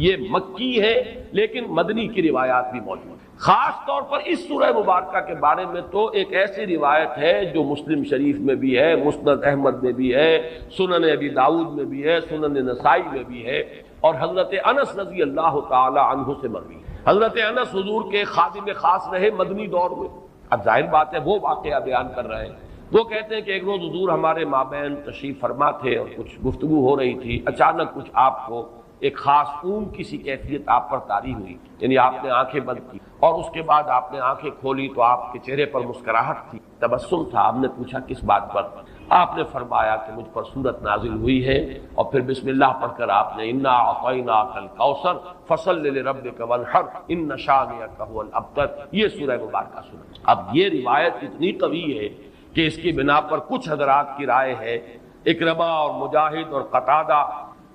یہ مکی ہے، لیکن مدنی کی روایات بھی موجود ہیں۔ خاص طور پر اس سورہ مبارکہ کے بارے میں تو ایک ایسی روایت ہے جو مسلم شریف میں بھی ہے، مسند احمد میں بھی ہے، سنن ابی داؤد میں بھی ہے، سنن نسائی میں بھی ہے، اور حضرت انس رضی اللہ تعالی عنہ سے مروی ہے۔ حضرت انس حضور کے خادم خاص رہے مدنی دور میں۔ اب ظاہر بات ہے وہ واقعہ بیان کر رہے ہیں، وہ کہتے ہیں کہ ایک روز حضور ہمارے مابین تشریف فرما تھے اور کچھ گفتگو ہو رہی تھی، اچانک کچھ آپ کو ایک خاص اونگ کی سی کیفیت آپ پر طاری ہوئی، یعنی آپ نے آنکھیں بند کی اور اس کے بعد آپ نے آنکھیں کھولی تو آپ کے چہرے پر مسکراہٹ تھی، تبسم تھا۔ ہم نے پوچھا کس بات پر؟ آپ نے فرمایا کہ مجھ پر سورت نازل ہوئی ہے، اور پھر بسم اللہ پڑھ کر آپ نے انا اعطیناک الکوثر فصل لربک وانحر ان شانئک ھو الابتر، یہ سورہ مبارکہ سنی۔ اب یہ روایت اتنی قوی ہے کہ اس کی بنا پر کچھ حضرات کی رائے ہے، اکرمہ اور مجاہد اور قتادہ،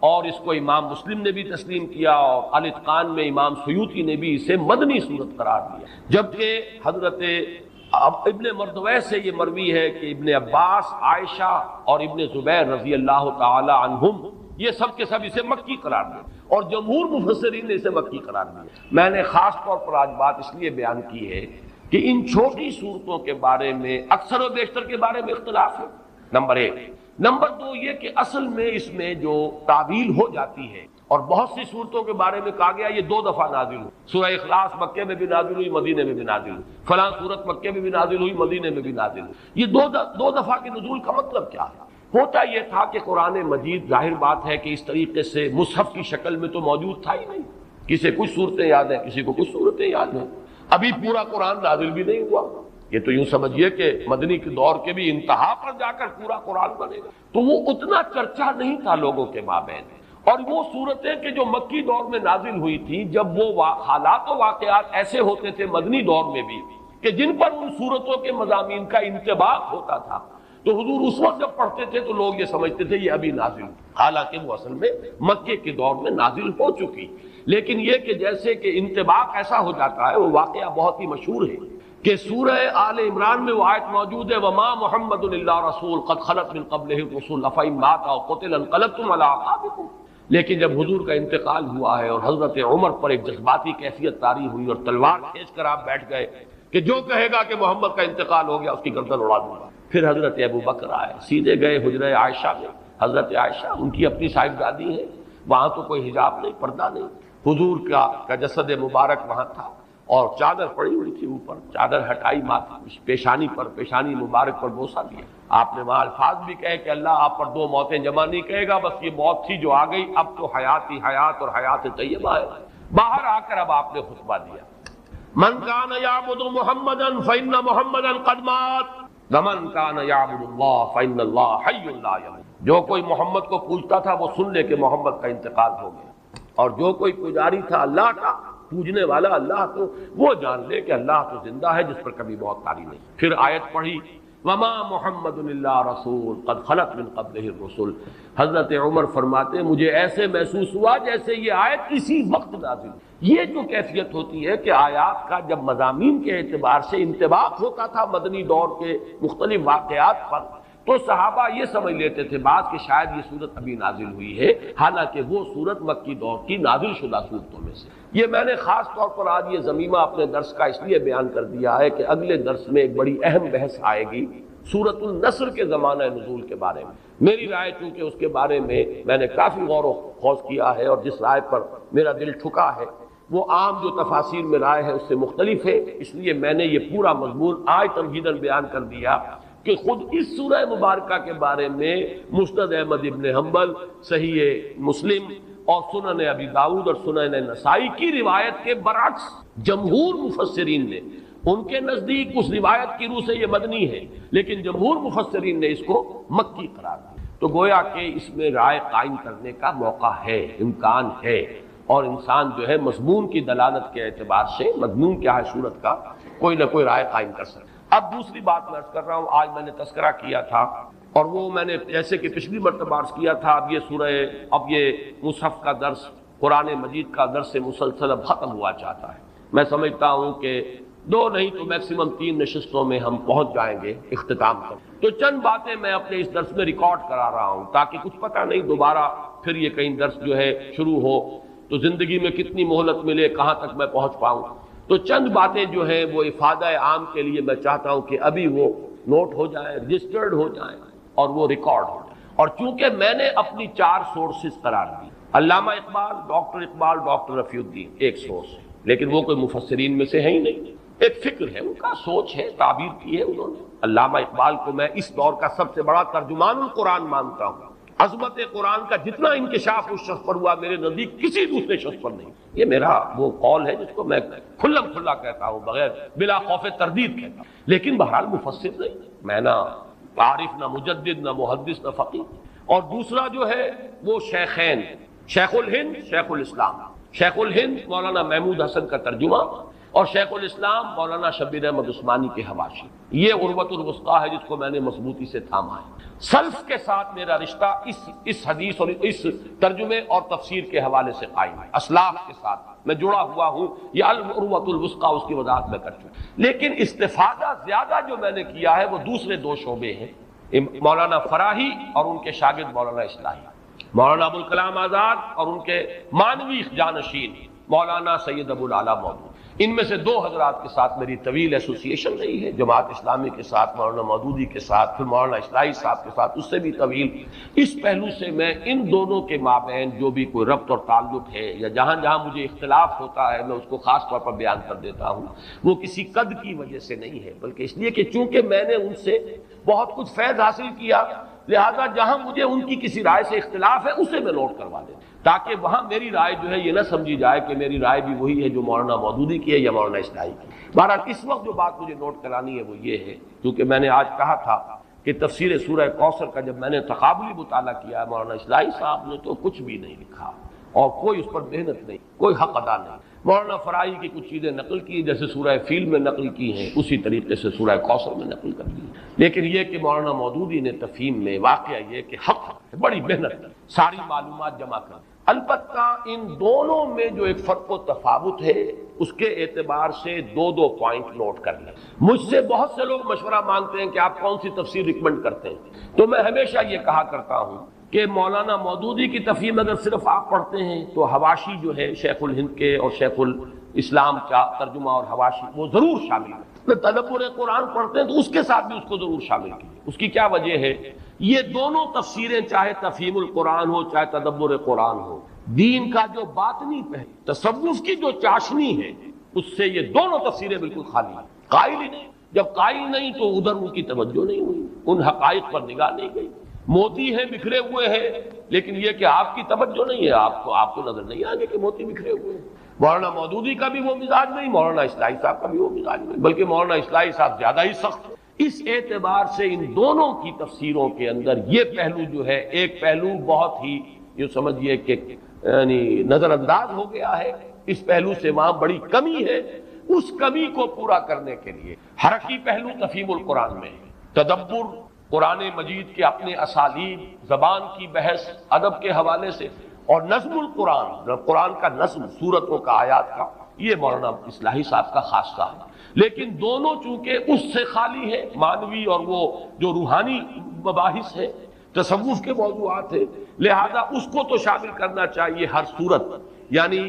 اور اس کو امام مسلم نے بھی تسلیم کیا، اور الاتقان میں امام سیوطی نے بھی اسے مدنی صورت قرار دیا، جبکہ حضرت ابن مردویہ سے یہ مروی ہے کہ ابن عباس، عائشہ اور ابن زبیر رضی اللہ تعالی عنہم یہ سب کے سب اسے مکی قرار دیا، اور جمہور مفسرین نے اسے مکی قرار دیا۔ میں نے خاص طور پر آج بات اس لیے بیان کی ہے کہ ان چھوٹی صورتوں کے بارے میں اکثر و بیشتر کے بارے میں اختلاف ہے، نمبر ایک۔ نمبر دو یہ کہ اصل میں اس میں جو تعویل ہو جاتی ہے، اور بہت سی صورتوں کے بارے میں کہا گیا یہ 2 دفعہ نازل ہوئی، سورہ اخلاص مکے میں بھی نازل ہوئی، مدینے میں بھی نازل ہوئی، فلاں سورت مکے میں بھی نازل ہوئی، مدینے میں بھی نازل ہوئی۔ یہ دو دفعہ کے نزول کا مطلب کیا ہے؟ ہوتا یہ تھا کہ قرآن مجید ظاہر بات ہے کہ اس طریقے سے مصحف کی شکل میں تو موجود تھا ہی نہیں، کسی کچھ صورتیں یاد ہیں، کسی کو کچھ صورتیں یاد ہیں، ابھی پورا قرآن نازل بھی نہیں ہوا، یہ تو یوں سمجھیے کہ مدنی کے دور کے بھی انتہا پر جا کر پورا قرآن بنے گا، تو وہ اتنا چرچا نہیں تھا لوگوں کے مابین، اور وہ صورتیں کہ جو مکی دور میں نازل ہوئی تھی، جب وہ حالات و واقعات ایسے ہوتے تھے مدنی دور میں بھی کہ جن پر ان صورتوں کے مضامین کا انطباق ہوتا تھا، تو حضور اس وقت جب پڑھتے تھے تو لوگ یہ سمجھتے تھے یہ ابھی نازل ہوئی، حالانکہ وہ اصل میں مکے کے دور میں نازل ہو چکی۔ لیکن یہ کہ جیسے کہ انطباق ایسا ہو جاتا ہے، وہ واقعہ بہت ہی مشہور ہے کہ سورہ آل عمران میں وہ آیت موجود ہے، وَمَا مُحَمَّدٌ إِلَّا رَسُولٌ قَدْ خَلَتْ مِن قَبْلِهِ الرُّسُلُ أَفَإِن مَاتَ أَوْ قُتِلَ انقلبتم عَلَىٰ أَعْقَابِكُمْ۔ لیکن جب حضور کا انتقال ہوا ہے اور حضرت عمر پر ایک جذباتی کیفیت طاری ہوئی اور تلوار کھینچ کر آپ بیٹھ گئے کہ جو کہے گا کہ محمد کا انتقال ہو گیا اس کی گردن اڑا دوں گا، پھر حضرت ابو بکر آئے، سیدھے گئے حجرہ عائشہ میں۔ حضرت عائشہ ان کی اپنی صاحبزادی ہے، وہاں تو کوئی حجاب نہیں، پردہ نہیں، حضور کا جسد مبارک وہاں تھا اور چادر پڑی ہوئی تھی اوپر، چادر ہٹائی ماتھے پیشانی پر، پیشانی مبارک پر بوسہ دیا۔ آپ نے وہاں الفاظ بھی کہے کہ اللہ آپ پر دو موتیں جمع نہیں کہے گا، بس یہ موت تھی جو آ گئی، اب تو حیات ہی حیات اور حیات طیبہ ہے۔ باہر آ کر اب آپ نے خطبہ دیا، من کان یعبد محمدا فإن محمدا قد مات ومن کان یعبد اللہ فإن اللہ حی لا یموت۔ جو کوئی محمد کو پوجتا تھا وہ سن لے کہ محمد کا انتقال ہو گیا، اور جو کوئی پجاری تھا اللہ کا، پوجنے والا اللہ کو، وہ جان لے کہ اللہ تو زندہ ہے جس پر کبھی موت طاری نہیں۔ پھر آیت پڑھی، وما محمد الا رسول قد خلت من قبلہ الرسل۔ حضرت عمر فرماتے مجھے ایسے محسوس ہوا جیسے یہ آیت اسی وقت نازل ہوئی۔ یہ جو کیفیت ہوتی ہے کہ آیات کا جب مضامین کے اعتبار سے انطباق ہوتا تھا مدنی دور کے مختلف واقعات پر، تو صحابہ یہ سمجھ لیتے تھے بعض کہ شاید یہ صورت ابھی نازل ہوئی ہے، حالانکہ وہ صورت مکی دور کی نازل شدہ صورتوں میں سے۔ یہ میں نے خاص طور پر آج یہ ضمیمہ اپنے درس کا اس لیے بیان کر دیا ہے کہ اگلے درس میں ایک بڑی اہم بحث آئے گی سورۃ النصر کے زمانہ نزول کے بارے میں۔ میری رائے چونکہ اس کے بارے میں نے کافی غور و خوض کیا ہے، اور جس رائے پر میرا دل ٹھکا ہے وہ عام جو تفاسیر میں رائے ہے اس سے مختلف ہے، اس لیے میں نے یہ پورا مضمون آج تمہیداً بیان کر دیا کہ خود اس سورہ مبارکہ کے بارے میں مسند احمد ابن حنبل، صحیح مسلم اور سنن ابی داؤد اور سنن نسائی کی روایت کے برعکس جمہور مفسرین نے، ان کے نزدیک اس روایت کی روح سے یہ مدنی ہے، لیکن جمہور مفسرین نے اس کو مکی قرار دیا۔ تو گویا کہ اس میں رائے قائم کرنے کا موقع ہے، امکان ہے، اور انسان جو ہے مضمون کی دلالت کے اعتبار سے مضمون کیا ہے صورت کا کوئی نہ کوئی رائے قائم کر سکتا۔ اب دوسری بات میں عرض کر رہا ہوں، آج میں نے تذکرہ کیا تھا اور وہ میں نے جیسے کہ پچھلی مرتبہ عرض کیا تھا، اب یہ مصحف کا درس، قرآن مجید کا درس مسلسل اب ختم ہوا چاہتا ہے۔ میں سمجھتا ہوں کہ 2 نہیں تو میکسیمم 3 نشستوں میں ہم پہنچ جائیں گے اختتام تک۔ تو چند باتیں میں اپنے اس درس میں ریکارڈ کرا رہا ہوں تاکہ کچھ پتہ نہیں دوبارہ پھر یہ کہیں درس جو ہے شروع ہو تو زندگی میں کتنی مہلت ملے، کہاں تک میں پہنچ پاؤں۔ تو چند باتیں جو ہیں وہ افادہ عام کے لیے میں چاہتا ہوں کہ ابھی وہ نوٹ ہو جائیں، رجسٹرڈ ہو جائیں اور وہ ریکارڈ ہو جائیں۔ اور چونکہ میں نے اپنی 4 سورسز قرار دی، علامہ اقبال، ڈاکٹر رفیع الدین ایک سورس ہے، لیکن وہ کوئی مفسرین میں سے ہے ہی نہیں، ایک فکر ہے، ان کا سوچ ہے، تعبیر کی ہے انہوں نے۔ علامہ اقبال کو میں اس دور کا سب سے بڑا ترجمان القرآن مانتا ہوں۔ عظمت قرآن کا جتنا انکشاف اس شخص پر ہوا میرے نزدیک کسی دوسرے شخص پر نہیں۔ یہ میرا وہ قول ہے جس کو میں کھلم کھلا کہتا ہوں، بغیر بلا خوف تردید کہتا ہوں، لیکن بہرحال مفسر نہیں، میں نہ عارف، نہ مجدد، نہ محدث، نہ فقیہ۔ اور دوسرا جو ہے وہ شیخین، شیخ الہند، شیخ الاسلام۔ شیخ الہند مولانا محمود حسن کا ترجمہ اور شیخ الاسلام مولانا شبیر احمد عثمانی کے حواشی۔ یہ عروۃ الوثقیٰ ہے جس کو میں نے مضبوطی سے تھاما ہے۔ سلف کے ساتھ میرا رشتہ اس حدیث اور اس ترجمے اور تفسیر کے حوالے سے قائم ہے، اسلاف کے ساتھ میں جڑا ہوا ہوں، یہ العروۃ الوثقیٰ اس کی وضاحت میں کر چکا۔ لیکن استفادہ زیادہ جو میں نے کیا ہے وہ دوسرے 2 شعبے ہیں، مولانا فراہی اور ان کے شاگرد مولانا اصلاحی، مولانا ابوالکلام آزاد اور ان کے مانوی جانشین مولانا سید ابو العلا مودود۔ ان میں سے 2 حضرات کے ساتھ میری طویل ایسوسیشن رہی ہے، جماعت اسلامی کے ساتھ مولانا مودودی کے ساتھ، پھر مولانا اصلاحی صاحب کے ساتھ اس سے بھی طویل۔ اس پہلو سے میں ان دونوں کے مابین جو بھی کوئی ربط اور تعلق ہے یا جہاں جہاں مجھے اختلاف ہوتا ہے میں اس کو خاص طور پر بیان کر دیتا ہوں، وہ کسی قد کی وجہ سے نہیں ہے، بلکہ اس لیے کہ چونکہ میں نے ان سے بہت کچھ فیض حاصل کیا، لہذا جہاں مجھے ان کی کسی رائے سے اختلاف ہے اسے میں نوٹ کروا دیتا ہوں، تاکہ وہاں میری رائے جو ہے یہ نہ سمجھی جائے کہ میری رائے بھی وہی ہے جو مولانا مودودی کی ہے یا مولانا اصلاحی کی۔ بہرحال اس وقت جو بات مجھے نوٹ کرانی ہے وہ یہ ہے، کیونکہ میں نے آج کہا تھا کہ تفسیر سورہ کوثر کا جب میں نے تقابلی مطالعہ کیا مولانا اصلاحی صاحب نے تو کچھ بھی نہیں لکھا، اور کوئی اس پر محنت نہیں، کوئی حق ادا نہیں۔ مولانا فرائی کی کچھ چیزیں نقل کی، جیسے سورہ فیل میں نقل کی ہیں، اسی طریقے سے سورہ کوثر میں نقل کر دی، لیکن یہ کہ مولانا مودودی نے تفہیم میں واقعہ یہ کہ حق ہے، بڑی محنت ساری معلومات جمع کر۔ البتہ ان دونوں میں جو ایک فرق و تفاوت ہے اس کے اعتبار سے دو پوائنٹ نوٹ کر لیں۔ مجھ سے بہت سے لوگ مشورہ مانگتے ہیں کہ آپ کون سی تفسیر ریکمنڈ کرتے ہیں، تو میں ہمیشہ یہ کہا کرتا ہوں کہ مولانا مودودی کی تفہیم اگر صرف آپ پڑھتے ہیں تو حواشی جو ہے شیخ الہند کے اور شیخ الاسلام کا ترجمہ اور حواشی وہ ضرور شامل ہے۔ تدبر قرآن پڑھتے ہیں تو اس کے ساتھ بھی اس کو ضرور شامل کیجیے۔ اس کی کیا وجہ ہے؟ یہ دونوں تفسیریں چاہے تفہیم القرآن ہو چاہے تدبر قرآن ہو، دین کا جو باطنی پہلو، تصوف کی جو چاشنی ہے، اس سے یہ دونوں تفسیریں بالکل خالی ہیں، قائل ہی نہیں۔ جب قائل نہیں تو ادھر ان کی توجہ نہیں ہوئی، ان حقائق پر نگاہ نہیں گئی۔ موتی ہیں بکھرے ہوئے ہیں، لیکن یہ کہ آپ کی توجہ نہیں ہے، آپ کو نظر نہیں آگے کہ موتی بکھرے ہوئے ہیں۔ مولانا مودودی کا بھی وہ مزاج نہیں، مولانا اصلاحی صاحب کا بھی وہ مزاج نہیں، بلکہ مولانا اصلاحی صاحب زیادہ ہی سخت ہے۔ اس اعتبار سے ان دونوں کی تفسیروں کے اندر یہ پہلو جو ہے، ایک پہلو بہت ہی یہ سمجھیے کہ یعنی نظر انداز ہو گیا ہے، اس پہلو سے وہاں بڑی کمی ہے۔ اس کمی کو پورا کرنے کے لیے حرکی پہلو تفہیم القرآن میں ہے، تدبر قرآن مجید کے اپنے اسالیب، زبان کی بحث، ادب کے حوالے سے، اور نظم القرآن، قرآن کا نظم، سورتوں کا، آیات کا، یہ مولانا اصلاحی صاحب کا خاصہ ہے۔ لیکن دونوں چونکہ اس سے خالی ہے، معنوی اور وہ جو روحانی مباحث ہے، تصوف کے موضوعات ہیں، لہذا اس کو تو شامل کرنا چاہیے ہر صورت، یعنی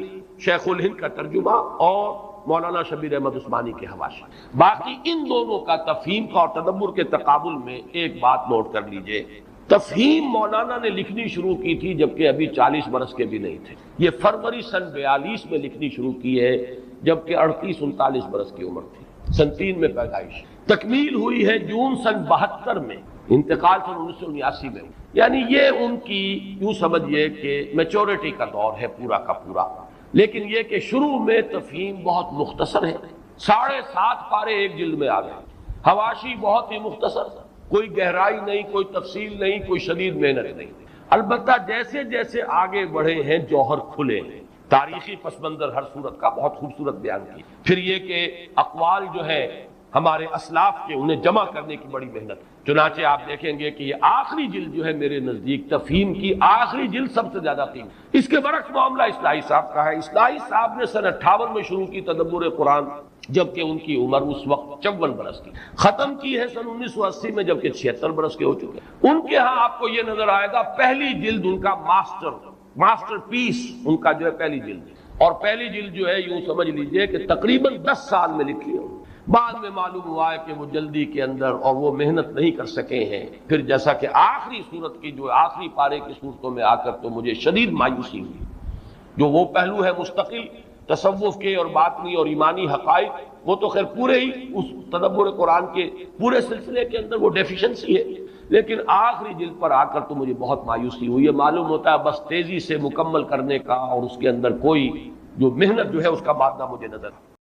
شیخ الہند کا ترجمہ اور مولانا شبیر احمد عثمانی کے حواشی۔ باقی ان دونوں کا تفہیم کا اور تدبر کے تقابل میں ایک بات نوٹ کر لیجئے، تفہیم مولانا نے لکھنی شروع کی تھی جبکہ ابھی 40 برس کے بھی نہیں تھے۔ یہ فروری سن 42 میں لکھنی شروع کی ہے جبکہ 38-39 برس کی عمر تھی، سن 3 میں پیدائش۔ تکمیل ہوئی ہے جون سن 72 میں، انتقال سن 1979 میں، یعنی یہ ان کی یوں سمجھیے کہ میچورٹی کا دور ہے پورا کا پورا۔ لیکن یہ کہ شروع میں تفہیم بہت مختصر ہے، 7.5 پارے ایک جلد میں آ گئے، حواشی بہت ہی مختصر، کوئی گہرائی نہیں، کوئی تفصیل نہیں، کوئی شدید محنت نہیں۔ البتہ جیسے جیسے آگے بڑھے ہیں جوہر کھلے ہیں، تاریخی پس منظر ہر صورت کا بہت خوبصورت بیان کی، پھر یہ کہ اقوال جو ہے ہمارے اسلاف کے انہیں جمع کرنے کی بڑی محنت۔ چنانچہ آپ دیکھیں گے کہ یہ آخری جلد جو ہے میرے نزدیک تفہیم کی آخری جلد سب سے زیادہ قیمت۔ اس کے برعکس معاملہ اصلاحی صاحب کا ہے۔ اصلاحی صاحب نے سن 58 میں شروع کی تدبر قرآن جبکہ ان کی عمر اس وقت 54 برس کی، ختم کی ہے سن 1980 میں جبکہ 76 برس کے ہو چکے۔ ان کے ہاں آپ کو یہ نظر آئے گا پہلی جلد ان کا ماسٹر پیس ان کا جو ہے پہلی جلد، اور پہلی جلد جو ہے یوں سمجھ لیجئے کہ تقریباً 10 سال میں لکھی ہے۔ بعد میں معلوم ہوا ہے کہ وہ جلدی کے اندر اور وہ محنت نہیں کر سکے ہیں، پھر جیسا کہ آخری صورت کی جو آخری پارے کی صورتوں میں آ کر تو مجھے شدید مایوسی ہوئی۔ جو وہ پہلو ہے مستقل تصوف کے اور باطنی اور ایمانی حقائق، وہ تو خیر پورے ہی اس تدبر قرآن کے پورے سلسلے کے اندر وہ ڈیفیشنسی ہے، لیکن آخری جلد پر آ کر تو مجھے بہت مایوسی ہوئی۔ یہ معلوم ہوتا ہے بس تیزی سے مکمل کرنے کا اور اس کے اندر کوئی جو محنت جو ہے اس کا مادہ مجھے نظر